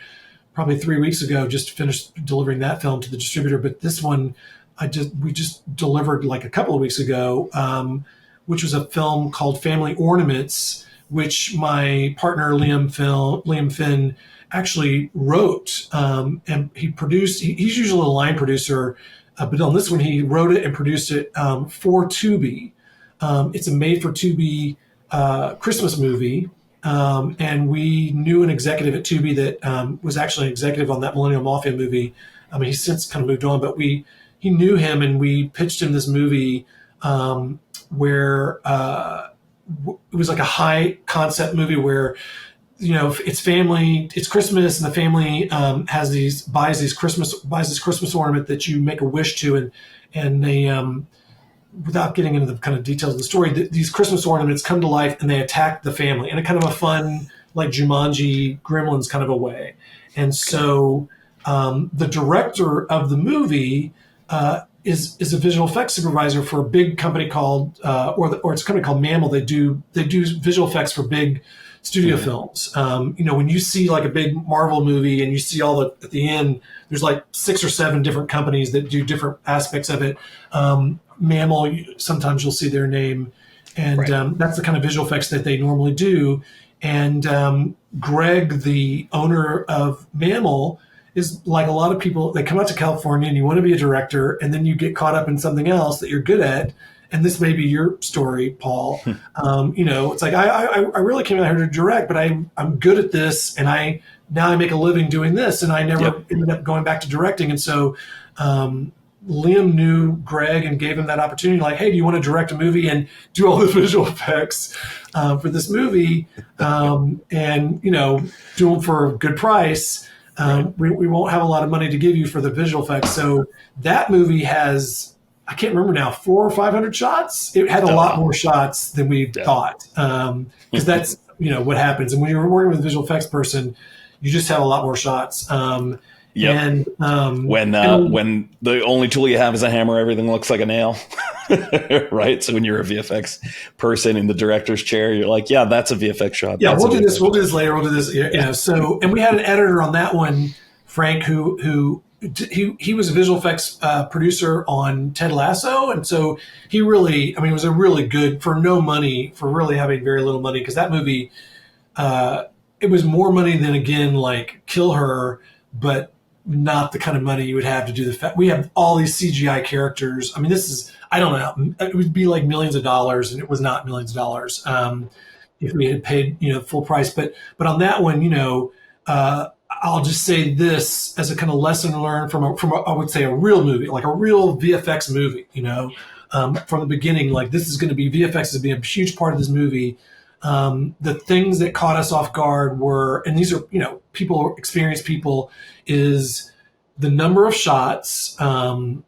probably 3 weeks ago, just finished delivering that film to the distributor. But this one, we just delivered like a couple of weeks ago, which was a film called Family Ornaments, which my partner Liam Finn actually wrote, and he produced. He's usually a line producer, but on this one he wrote it and produced it for Tubi. It's a made-for-Tubi Christmas movie. And we knew an executive at Tubi that was actually an executive on that Millennial Mafia movie. I mean, he's since kind of moved on, but knew him, and we pitched him this movie where it was like a high concept movie where, it's family, it's Christmas, and the family buys this Christmas ornament that you make a wish to, and they without getting into the kind of details of the story, these Christmas ornaments come to life and they attack the family in a kind of a fun, like Jumanji, Gremlins kind of a way. And so the director of the movie is a visual effects supervisor for a big company called, or it's a company called Mammal. They do visual effects for big studio films. When you see like a big Marvel movie and you see at the end, there's like 6 or 7 different companies that do different aspects of it. Mammal, sometimes you'll see their name, and that's the kind of visual effects that they normally do. And Greg, the owner of Mammal, is like a lot of people. They come out to California and you want to be a director, and then you get caught up in something else that you're good at. And this may be your story, Paul. It's like I really came out here to direct, but I'm good at this, and now I make a living doing this, and I never ended up going back to directing. And so Liam knew Greg and gave him that opportunity, like, hey, do you want to direct a movie and do all the visual effects for this movie, and do them for a good price. We won't have a lot of money to give you for the visual effects. So that movie has, I can't remember now, 400 or 500 shots. It had a lot more shots than we thought, because that's what happens. And when you're working with a visual effects person, you just have a lot more shots. And when the only tool you have is a hammer, everything looks like a nail, right? So when you're a VFX person in the director's chair, you're like, yeah, that's a VFX shot. Yeah, we'll do this later. We'll do this. So, and we had an editor on that one, Frank, who he was a visual effects producer on Ted Lasso, and so he really, it was a really good, for no money, for really having very little money, because that movie, it was more money than, again, like Kill Her, but not the kind of money you would have to do the fact. We have all these CGI characters. This is, I don't know, it would be like millions of dollars, and it was not millions of dollars if we had paid full price. But on that one, I'll just say this as a kind of lesson learned from I would say a real movie, like a real VFX movie. From the beginning, like, this is going to be, VFX is being a huge part of this movie. The things that caught us off guard were, and these are, people, experienced people, is the number of shots. So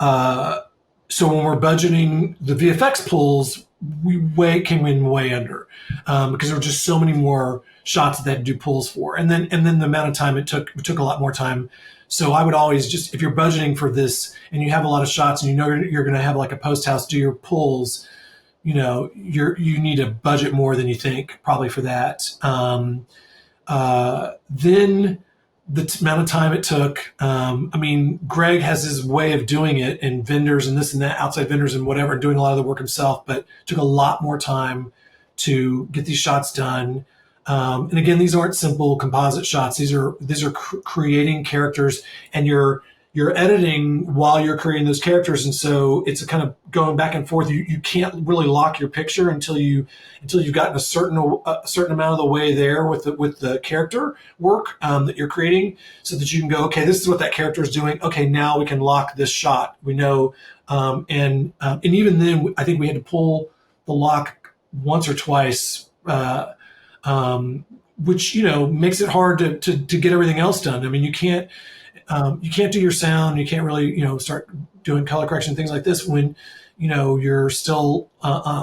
when we're budgeting the VFX pools, we came in way under, because there were just so many more shots that they had to do pulls for. And then the amount of time it took a lot more time. So I would always just, if you're budgeting for this and you have a lot of shots and you're going to have like a post house do your pulls, you need to budget more than you think probably for that. Then the amount of time it took, Greg has his way of doing it, and vendors and this and that, outside vendors and whatever, doing a lot of the work himself, but it took a lot more time to get these shots done. And again, these aren't simple composite shots. These are creating characters, and you're editing while you're creating those characters. And so it's a kind of going back and forth. You can't really lock your picture until you've gotten a certain amount of the way there with the character work that you're creating, so that you can go, okay, this is what that character is doing. Okay, now we can lock this shot. We know, and even then, I think we had to pull the lock once or twice, which makes it hard to get everything else done. You can't do your sound. You can't really start doing color correction, things like this, when you're still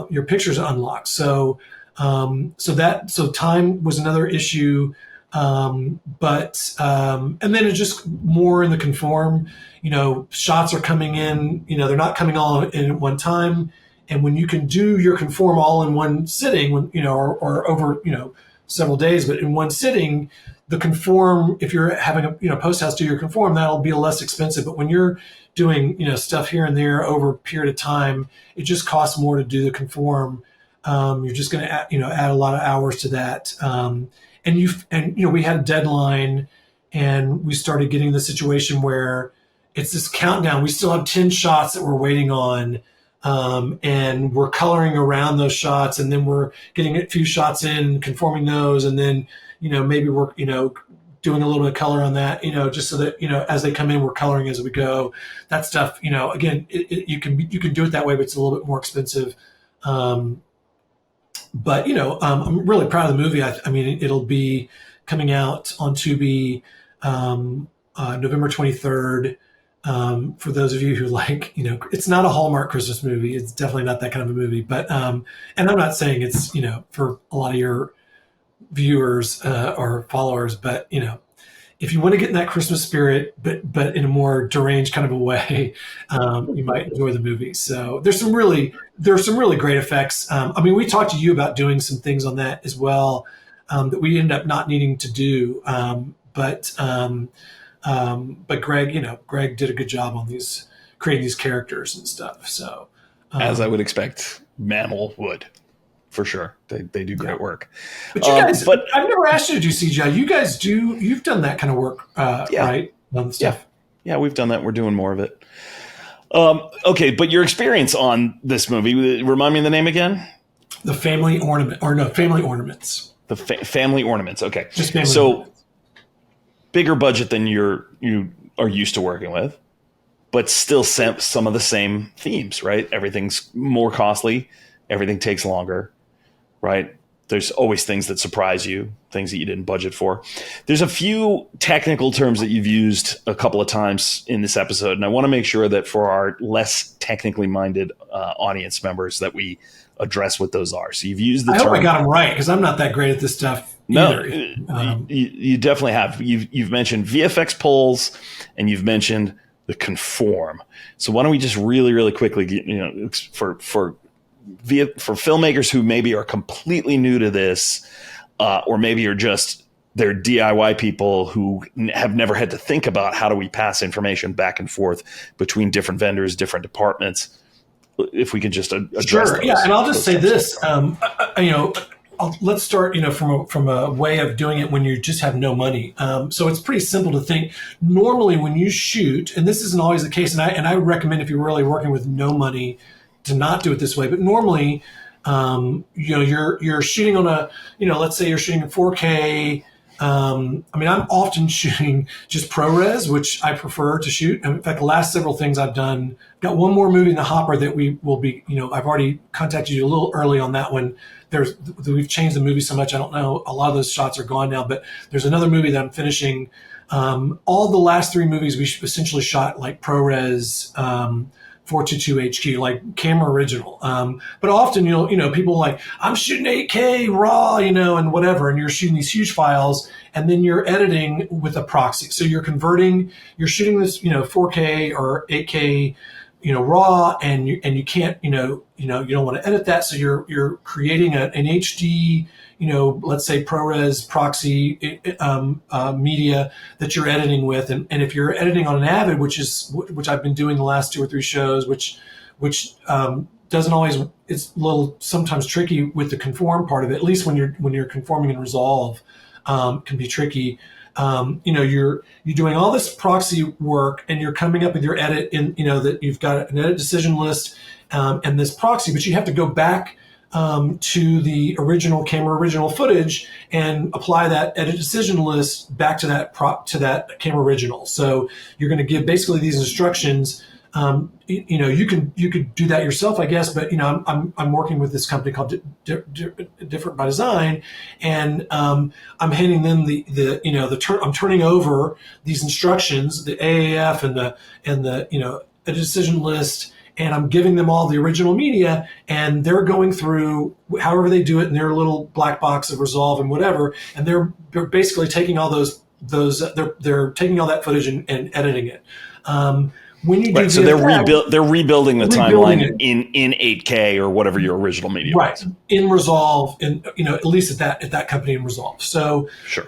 your picture's unlocked. So time was another issue. But and then it's just more in the conform. Shots are coming in. They're not coming all in at one time. And when you can do your conform all in one sitting, or over several days, but in one sitting, the conform, if you're having a post house do your conform, that'll be less expensive. But when you're doing stuff here and there over a period of time, it just costs more to do the conform. You're just going to add a lot of hours to that. And we had a deadline, and we started getting the situation where it's this countdown. We still have 10 shots that we're waiting on. And we're coloring around those shots, and then we're getting a few shots in, conforming those, and then maybe we're doing a little bit of color on that, just so that, as they come in, we're coloring as we go. That stuff, again, you can do it that way, but it's a little bit more expensive. But I'm really proud of the movie. I mean, it'll be coming out on Tubi November 23rd. For those of you who like, it's not a Hallmark Christmas movie. It's definitely not that kind of a movie. But and I'm not saying it's for a lot of your viewers or followers, but if you want to get in that Christmas spirit, but in a more deranged kind of a way, you might enjoy the movie. So there's some really great effects. I mean, we talked to you about doing some things on that as well that we ended up not needing to do. But Greg did a good job on creating these characters and stuff. So as I would expect, Mammal would. For sure. They do great work. But you guys, I've never asked you to do CGI. You guys you've done that kind of work, right? On stuff. Yeah, we've done that. We're doing more of it. Okay, but your experience on this movie, remind me of the name again? The Family Ornament, Family Ornaments. The Family Ornaments, okay. Just Family Ornaments. Bigger budget than you are used to working with, but still some of the same themes, right? Everything's more costly. Everything takes longer. Right? There's always things that surprise you, things that you didn't budget for. There's a few technical terms that you've used a couple of times in this episode, and I want to make sure that for our less technically minded audience members that we address what those are. So you've used the term. I hope I got them right, because I'm not that great at this stuff either. You definitely have. You've mentioned VFX pulls, and you've mentioned the conform. So why don't we just really, really quickly, for filmmakers who maybe are completely new to this, or maybe are just they're DIY people who have never had to think about how do we pass information back and forth between different vendors, different departments. If we could just address those. Yeah, and I'll just say this. Let's start, from a way of doing it when you just have no money. So it's pretty simple to think. Normally, when you shoot, and this isn't always the case, and I recommend if you're really working with no money to not do it this way. But normally, you're shooting on a, let's say you're shooting in 4K. I'm often shooting just ProRes, which I prefer to shoot. In fact, the last several things I've done, got one more movie in the hopper that we will be, I've already contacted you a little early on that one. We've changed the movie so much. I don't know. A lot of those shots are gone now, but there's another movie that I'm finishing. All the last three movies we essentially shot like ProRes, 422 HQ, like camera original. But often people are like, I'm shooting 8K raw, and whatever, and you're shooting these huge files, and then you're editing with a proxy. So you're shooting this, 4K or 8K, raw, and you can't, you don't want to edit that. So you're creating an HD, let's say ProRes proxy media that you're editing with, and if you're editing on an Avid, which I've been doing the last 2 or 3 shows, which doesn't always, it's a little sometimes tricky with the conform part of it. At least when you're conforming in Resolve, can be tricky. You're doing all this proxy work, and you're coming up with your edit in, that you've got an edit decision list and this proxy, but you have to go back to the camera original footage and apply that edit decision list back to that camera original. So you're going to give basically these instructions. You could do that yourself, I guess, but I'm working with this company called Different by Design, and I'm handing them I'm turning over these instructions, the AAF and the edit decision list. And I'm giving them all the original media, and they're going through however they do it in their little black box of Resolve and whatever, and they're basically taking all they're taking all that footage and editing it. When you do so they're rebuilding the timeline in 8K or whatever your original media was. In Resolve, and at least at that company in Resolve. So sure.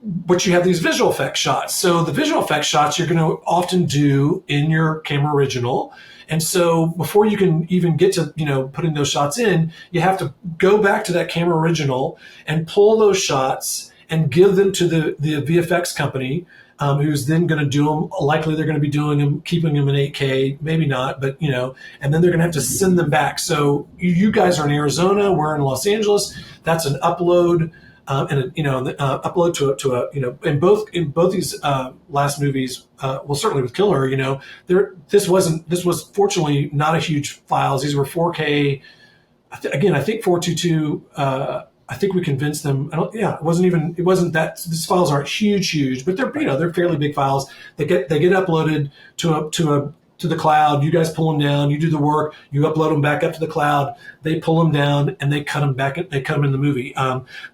But you have these visual effects shots. So the visual effects shots you're going to often do in your camera original. And so before you can even get to, putting those shots in, you have to go back to that camera original and pull those shots and give them to the VFX company, who's then going to do them. Likely they're going to be doing them, keeping them in 8K, maybe not, but, and then they're going to have to send them back. So you guys are in Arizona, we're in Los Angeles. That's an upload and upload to a in both these last movies. Well, certainly with Kill Her, this was fortunately not a huge files. These were 4K. I think 422. I think we convinced them. It wasn't that these files aren't huge, but they're fairly big files. They get uploaded to the cloud. You guys pull them down. You do the work. You upload them back up to the cloud. They pull them down and they cut them back. They cut them in the movie,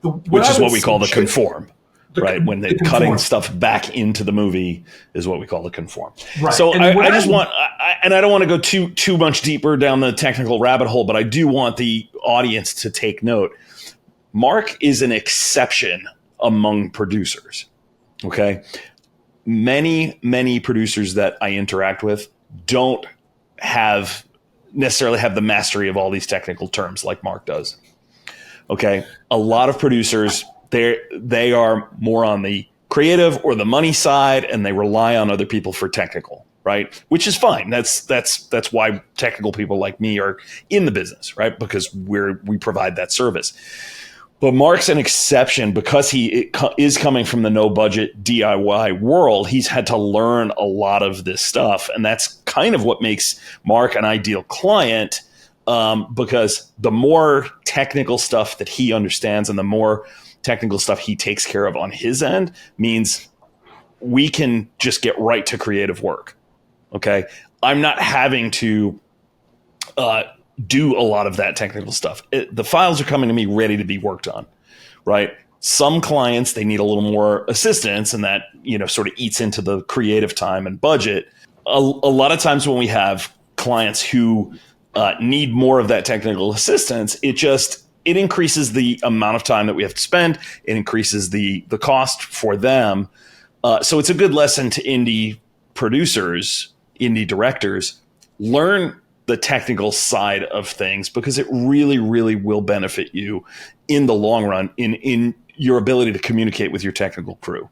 which is what we call the conform. Right, when they're cutting stuff back into the movie is what we call the conform. Right. So I just want, and I don't want to go too much deeper down the technical rabbit hole, but I do want the audience to take note. Mark is an exception among producers. Okay, many producers that I interact with don't necessarily have the mastery of all these technical terms like Mark does. Okay, a lot of producers, they are more on the creative or the money side, and they rely on other people for technical, right? Which is fine. That's why technical people like me are in the business, right? Because we provide that service. But Mark's an exception because he is coming from the no budget DIY world. He's had to learn a lot of this stuff, and that's kind of what makes Mark an ideal client. Because the more technical stuff that he understands and the more technical stuff he takes care of on his end means we can just get right to creative work. Okay. I'm not having to do a lot of that technical stuff. The files are coming to me ready to be worked on, right? Some clients, they need a little more assistance, and that, sort of eats into the creative time and budget. A lot of times when we have clients who need more of that technical assistance, it increases the amount of time that we have to spend. It increases the cost for them. So it's a good lesson to indie producers, indie directors. Learn the technical side of things because it really, really will benefit you in the long run in your ability to communicate with your technical crew.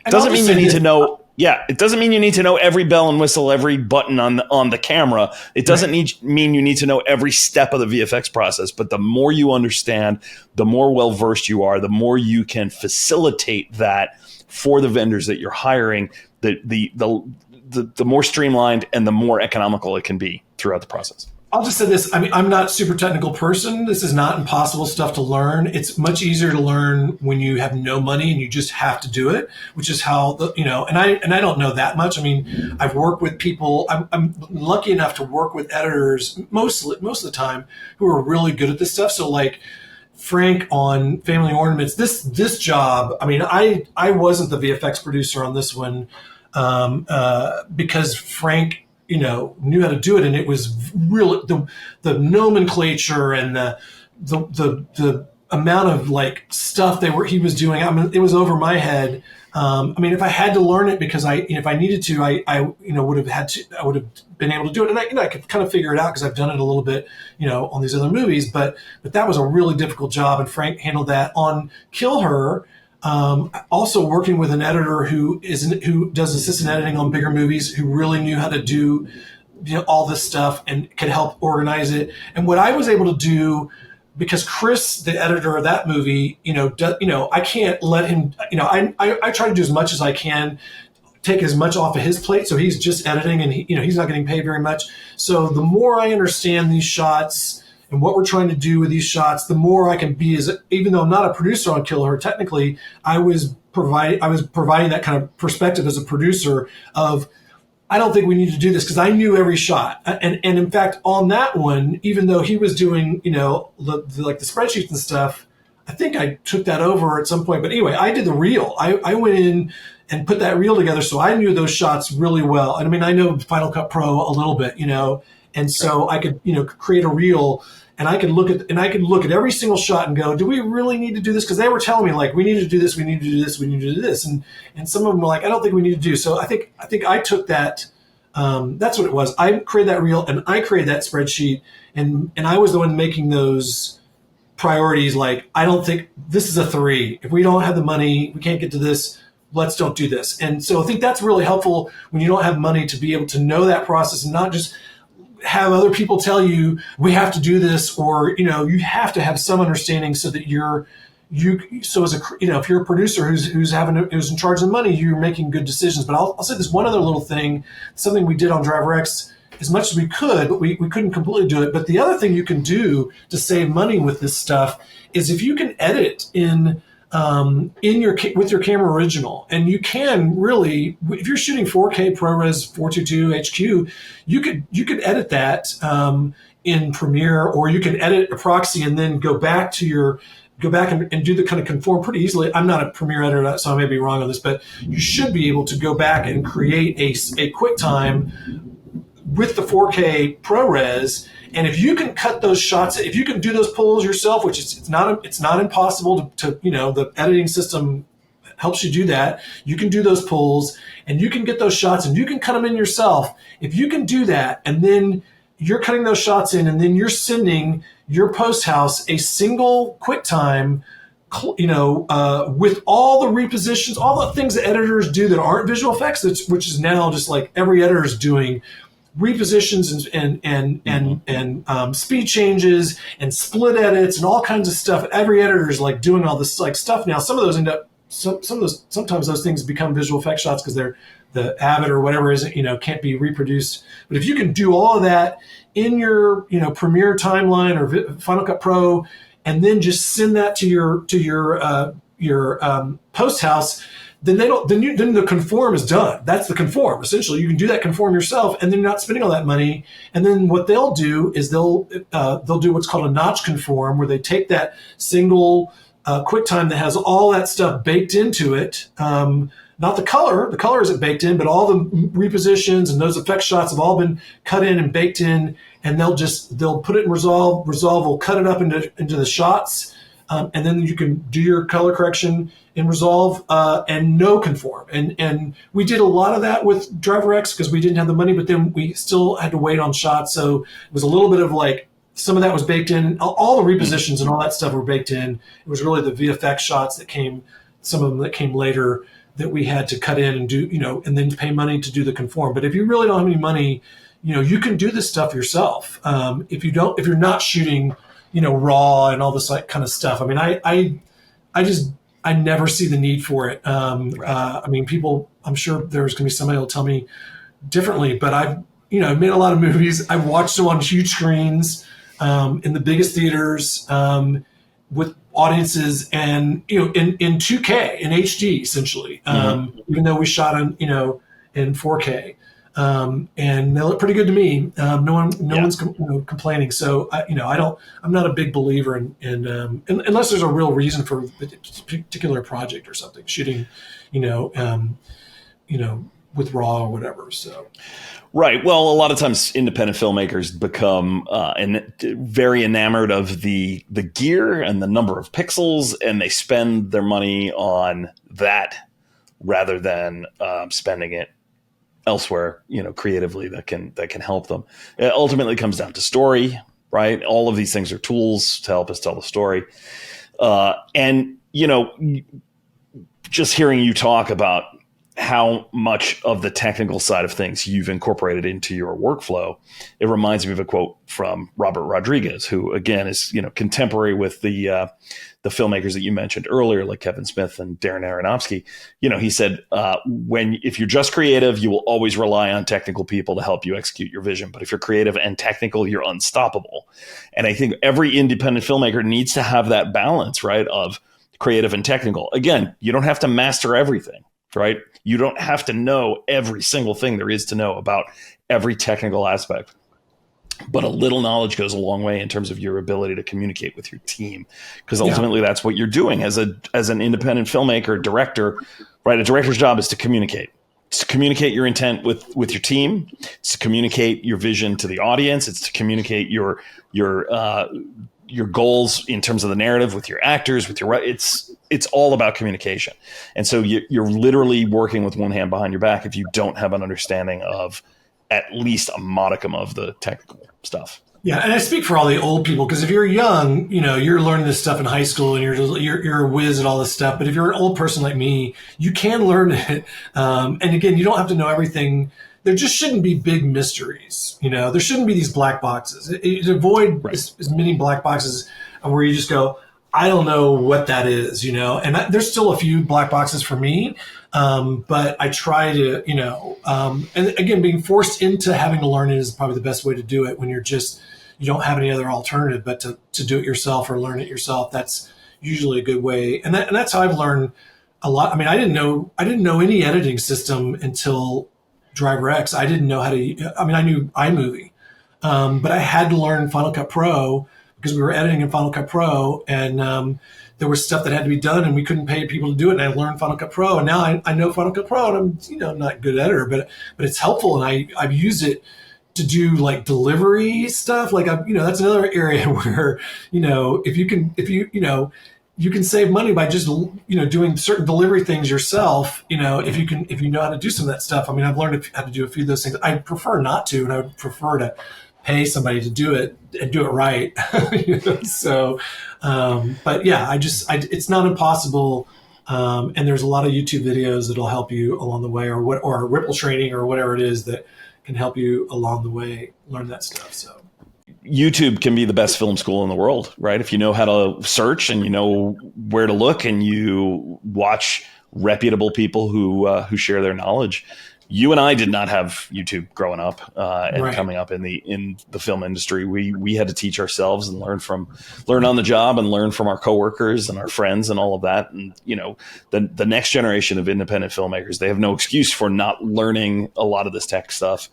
It doesn't mean you need to know. Yeah, it doesn't mean you need to know every bell and whistle, every button on the camera. It doesn't mean you need to know every step of the VFX process. But the more you understand, the more well-versed you are, the more you can facilitate that for the vendors that you're hiring, the more streamlined and the more economical it can be throughout the process. I'll just say this. I mean, I'm not a super technical person. This is not impossible stuff to learn. It's much easier to learn when you have no money and you just have to do it, which is how and I don't know that much. I mean, I've worked with people. I'm lucky enough to work with editors most of the time who are really good at this stuff. So like Frank on Family Ornaments, this job, I mean, I wasn't the VFX producer on this one because Frank knew how to do it, and it was really the nomenclature and the amount of like stuff he was doing. I mean, it was over my head. I mean, if I had to learn it because if I needed to, I would have been able to do it, and I could kind of figure it out because I've done it a little bit, on these other movies. But that was a really difficult job, and Frank handled that. On Kill Her. Also working with an editor who does assistant editing on bigger movies, who really knew how to do all this stuff and could help organize it. And what I was able to do, because Chris, the editor of that movie, I can't let him. I try to do as much as I can, take as much off of his plate. So he's just editing, and he's not getting paid very much. So the more I understand these shots and what we're trying to do with these shots, the more I can be even though I'm not a producer on Kill Her, technically, I was providing that kind of perspective as a producer of, I don't think we need to do this because I knew every shot. And in fact, on that one, even though he was doing, the spreadsheets and stuff, I think I took that over at some point. But anyway, I did the reel. I went in and put that reel together. So I knew those shots really well. And I mean, I know Final Cut Pro a little bit, and so I could, create a reel. And I could look at every single shot and go, do we really need to do this? Because they were telling me like, we need to do this, we need to do this, we need to do this, and some of them were like, I don't think we need to do. So I think I took that. That's what it was. I created that reel and I created that spreadsheet, and I was the one making those priorities. Like, I don't think this is a 3. If we don't have the money, we can't get to this. Let's don't do this. And so I think that's really helpful when you don't have money to be able to know that process and not just have other people tell you we have to do this, or you have to have some understanding so that you're so as a, if you're a producer who's in charge of the money, you're making good decisions. But I'll say this one other little thing, something we did on DriverX as much as we could, but we couldn't completely do it. But the other thing you can do to save money with this stuff is if you can edit with your camera original, and you can really, if you're shooting 4K ProRes 422 HQ, you could edit that in Premiere, or you can edit a proxy and then go back and do the kind of conform pretty easily. I'm not a Premiere editor, so I may be wrong on this, but you should be able to go back and create a QuickTime with the 4K ProRes. And if you can cut those shots, if you can do those pulls yourself, which it's not impossible to the editing system helps you do that. You can do those pulls and you can get those shots and you can cut them in yourself. If you can do that, and then you're cutting those shots in, and then you're sending your post house a single QuickTime, with all the repositions, all the things that editors do that aren't visual effects, which is now just like every editor is doing. Repositions and speed changes and split edits and all kinds of stuff. Every editor is like doing all this like stuff now. Some of those sometimes those things become visual effects shots because the Avid or whatever can't be reproduced. But if you can do all of that in your Premiere timeline or Final Cut Pro, and then just send that to your post house, then the conform is done. That's the conform. Essentially, you can do that conform yourself, and then you're not spending all that money. And then what they'll do is they'll do what's called a notch conform, where they take that single QuickTime that has all that stuff baked into it. Not the color. The color isn't baked in, but all the repositions and those effect shots have all been cut in and baked in. And they'll put it in Resolve. Resolve will cut it up into the shots. And then you can do your color correction in Resolve and no conform. And we did a lot of that with DriverX because we didn't have the money, but then we still had to wait on shots. So it was a little bit of like, some of that was baked in. All the repositions and all that stuff were baked in. It was really the VFX shots that came, some of them that came later, that we had to cut in and do, and then pay money to do the conform. But if you really don't have any money, you can do this stuff yourself. If you're not shooting, raw and all this like kind of stuff. I mean, I never see the need for it. I mean, people, I'm sure there's going to be somebody who'll tell me differently, but I've made a lot of movies. I've watched them on huge screens, in the biggest theaters, with audiences, and, in 2K, in HD, essentially, even though we shot on, in 4K. And they look pretty good to me. No one's complaining. So I'm not a big believer in unless there's a real reason for a particular project or something, shooting, with RAW or whatever. So. Right. Well, a lot of times independent filmmakers become very enamored of the gear and the number of pixels, and they spend their money on that rather than spending it elsewhere, creatively that can help them. It ultimately comes down to story, right? All of these things are tools to help us tell the story. And just hearing you talk about how much of the technical side of things you've incorporated into your workflow, it reminds me of a quote from Robert Rodriguez, who again is, contemporary with the filmmakers that you mentioned earlier, like Kevin Smith and Darren Aronofsky. He said, if you're just creative, you will always rely on technical people to help you execute your vision. But if you're creative and technical, you're unstoppable. And I think every independent filmmaker needs to have that balance, right, of creative and technical. Again, you don't have to master everything, right? You don't have to know every single thing there is to know about every technical aspect. But a little knowledge goes a long way in terms of your ability to communicate with your team, because ultimately that's what you're doing as an independent filmmaker, director, right? A director's job is to communicate. It's to communicate your intent with your team. It's to communicate your vision to the audience. It's to communicate your goals in terms of the narrative with your actors, with your, it's all about communication. And so you're literally working with one hand behind your back if you don't have an understanding of at least a modicum of the technical stuff. Yeah, and I speak for all the old people, because if you're young, you're learning this stuff in high school and you're a whiz at all this stuff. But if you're an old person like me, you can learn it. And again, you don't have to know everything. There just shouldn't be big mysteries. There shouldn't be these black boxes. Avoid as many black boxes where you just go, I don't know what that is, and there's still a few black boxes for me. But I try to, and again, being forced into having to learn it is probably the best way to do it when you don't have any other alternative but to do it yourself or learn it yourself. That's usually a good way. And that's how I've learned a lot. I mean, I didn't know any editing system until DriverX. I didn't know how to, I knew iMovie, but I had to learn Final Cut Pro because we were editing in Final Cut Pro, and there was stuff that had to be done, and we couldn't pay people to do it. And I learned Final Cut Pro, and now I know Final Cut Pro, and I'm not a good editor, but it's helpful, and I've used it to do like delivery stuff. Like that's another area where you can save money by just doing certain delivery things yourself. If you know how to do some of that stuff. I mean, I've learned how to do a few of those things. I prefer not to, and I would prefer to pay somebody to do it and do it right. So, but yeah, it's not impossible. And there's a lot of YouTube videos that'll help you along the way, or Ripple training or whatever it is that can help you along the way learn that stuff. So YouTube can be the best film school in the world, right? If you know how to search and you know where to look and you watch reputable people who share their knowledge. You and I did not have YouTube growing up and right. coming up in the film industry. We had to teach ourselves and learn on the job and learn from our coworkers and our friends and all of that. And the next generation of independent filmmakers, they have no excuse for not learning a lot of this tech stuff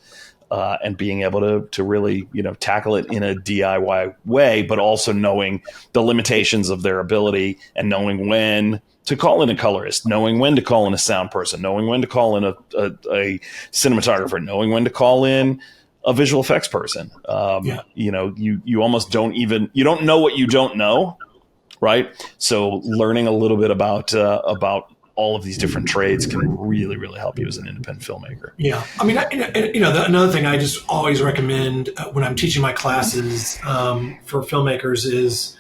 and being able to really tackle it in a DIY way, but also knowing the limitations of their ability and knowing when to call in a colorist, knowing when to call in a sound person, knowing when to call in a cinematographer, knowing when to call in a visual effects person. You almost you don't know what you don't know, right? So learning a little bit about all of these different trades can really, really help you as an independent filmmaker. Yeah. I mean, another thing I just always recommend when I'm teaching my classes for filmmakers is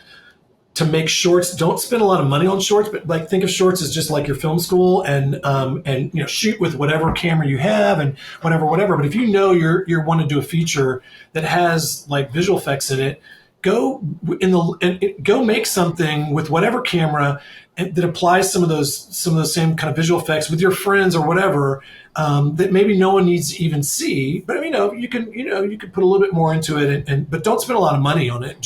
to make shorts. Don't spend a lot of money on shorts, but think of shorts as just like your film school, and shoot with whatever camera you have and whatever. But if you want to do a feature that has like visual effects in it, go make something with whatever camera that applies some of those same kind of visual effects with your friends or whatever, that maybe no one needs to even see. But you can put a little bit more into it, but don't spend a lot of money on it.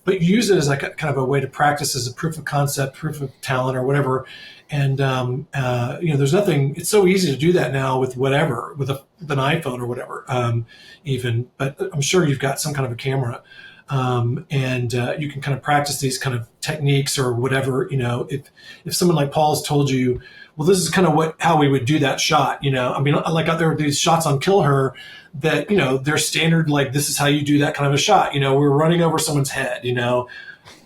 But use it as like kind of a way to practice, as a proof of concept, proof of talent, or whatever. And there's nothing. It's so easy to do that now with whatever, with an iPhone or whatever, even. But I'm sure you've got some kind of a camera. And you can kind of practice these kind of techniques or whatever. If someone like Paul has told you, well, this is kind of how we would do that shot. Like there are these shots on Kill Her that they're standard, like this is how you do that kind of a shot. We're running over someone's head.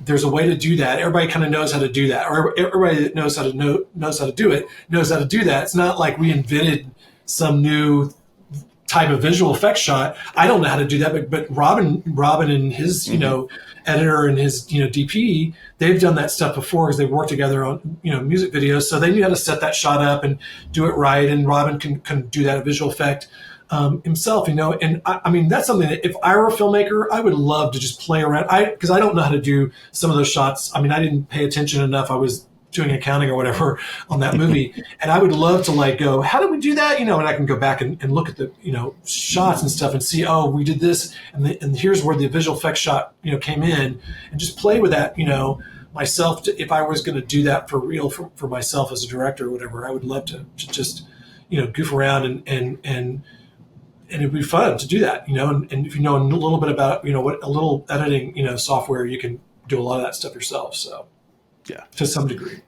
There's a way to do that. Everybody kind of knows how to do that, or everybody that knows how to do it knows how to do that. It's not like we invented some new type of visual effects shot. I don't know how to do that, but Robin and his editor and his DP, they've done that stuff before because they've worked together on music videos, so they knew how to set that shot up and do it right. And Robin can do that visual effect himself, and I mean that's something that if I were a filmmaker, I would love to just play around. Because I don't know how to do some of those shots. I mean, I didn't pay attention enough. I was doing accounting or whatever on that movie. And I would love to go, how did we do that? And I can go back and look at the, shots and stuff and see, oh, we did this. And here's where the visual effects shot, came in, and just play with that, myself. If I was going to do that for real, for myself as a director or whatever, I would love to just, goof around and it'd be fun to do that, and if you know a little bit about, what a little editing, software, you can do a lot of that stuff yourself. So yeah, to some degree.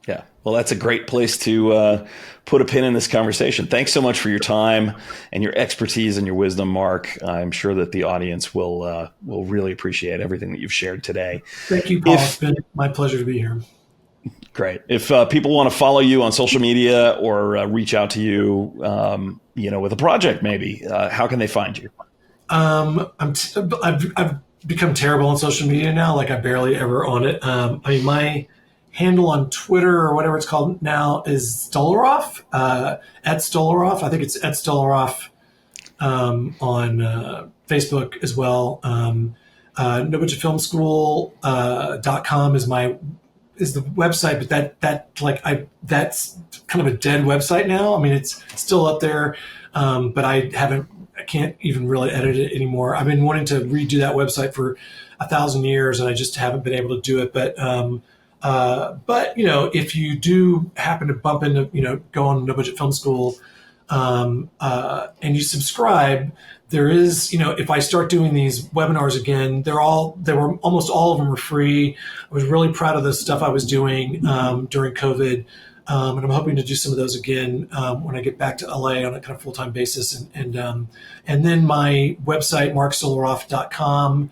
Yeah. Well, that's a great place to put a pin in this conversation. Thanks so much for your time and your expertise and your wisdom, Mark. I'm sure that the audience will really appreciate everything that you've shared today. Thank you, Paul. It's been my pleasure to be here. Great. If people want to follow you on social media or reach out to you, with a project, maybe, how can they find you? I've become terrible on social media now. Like, I barely ever on it. My handle on Twitter or whatever it's called now is Stolaroff, at Stolaroff. I think it's at Stolaroff on Facebook as well. NoBudgetFilmSchool.com is the website, but that's kind of a dead website now. I mean, it's still up there, but I can't even really edit it anymore. I've been wanting to redo that website for 1,000 years, and I just haven't been able to do it. But if you do happen to bump into, go on No Budget Film School, and you subscribe, there is, if I start doing these webinars again, almost all of them are free. I was really proud of the stuff I was doing during COVID. And I'm hoping to do some of those again when I get back to LA on a kind of full-time basis. And then my website, markstolaroff.com,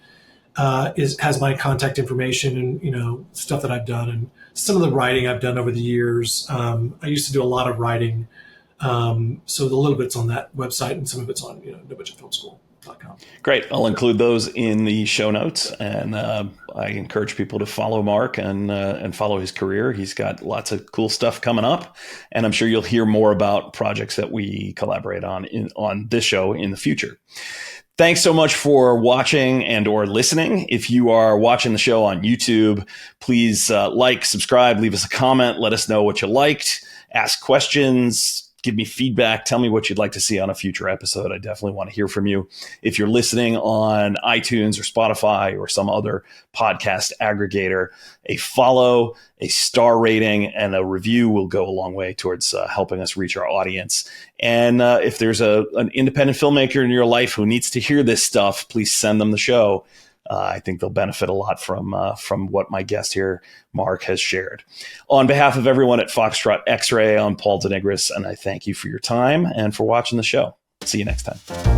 has my contact information and, stuff that I've done and some of the writing I've done over the years. I used to do a lot of writing. So the little bit's on that website and some of it's on, NoBudgetFilmSchool.com. Great. I'll include those in the show notes, and I encourage people to follow Mark and follow his career. He's got lots of cool stuff coming up, and I'm sure you'll hear more about projects that we collaborate on this show in the future. Thanks so much for watching and or listening. If you are watching the show on YouTube, please subscribe, leave us a comment, let us know what you liked, ask questions, give me feedback. Tell me what you'd like to see on a future episode. I definitely want to hear from you. If you're listening on iTunes or Spotify or some other podcast aggregator, a follow, a star rating, and a review will go a long way towards helping us reach our audience. And if there's an independent filmmaker in your life who needs to hear this stuff, please send them the show. I think they'll benefit a lot from what my guest here, Mark, has shared. On behalf of everyone at Foxtrot X-Ray, I'm Paul Denegris, and I thank you for your time and for watching the show. See you next time.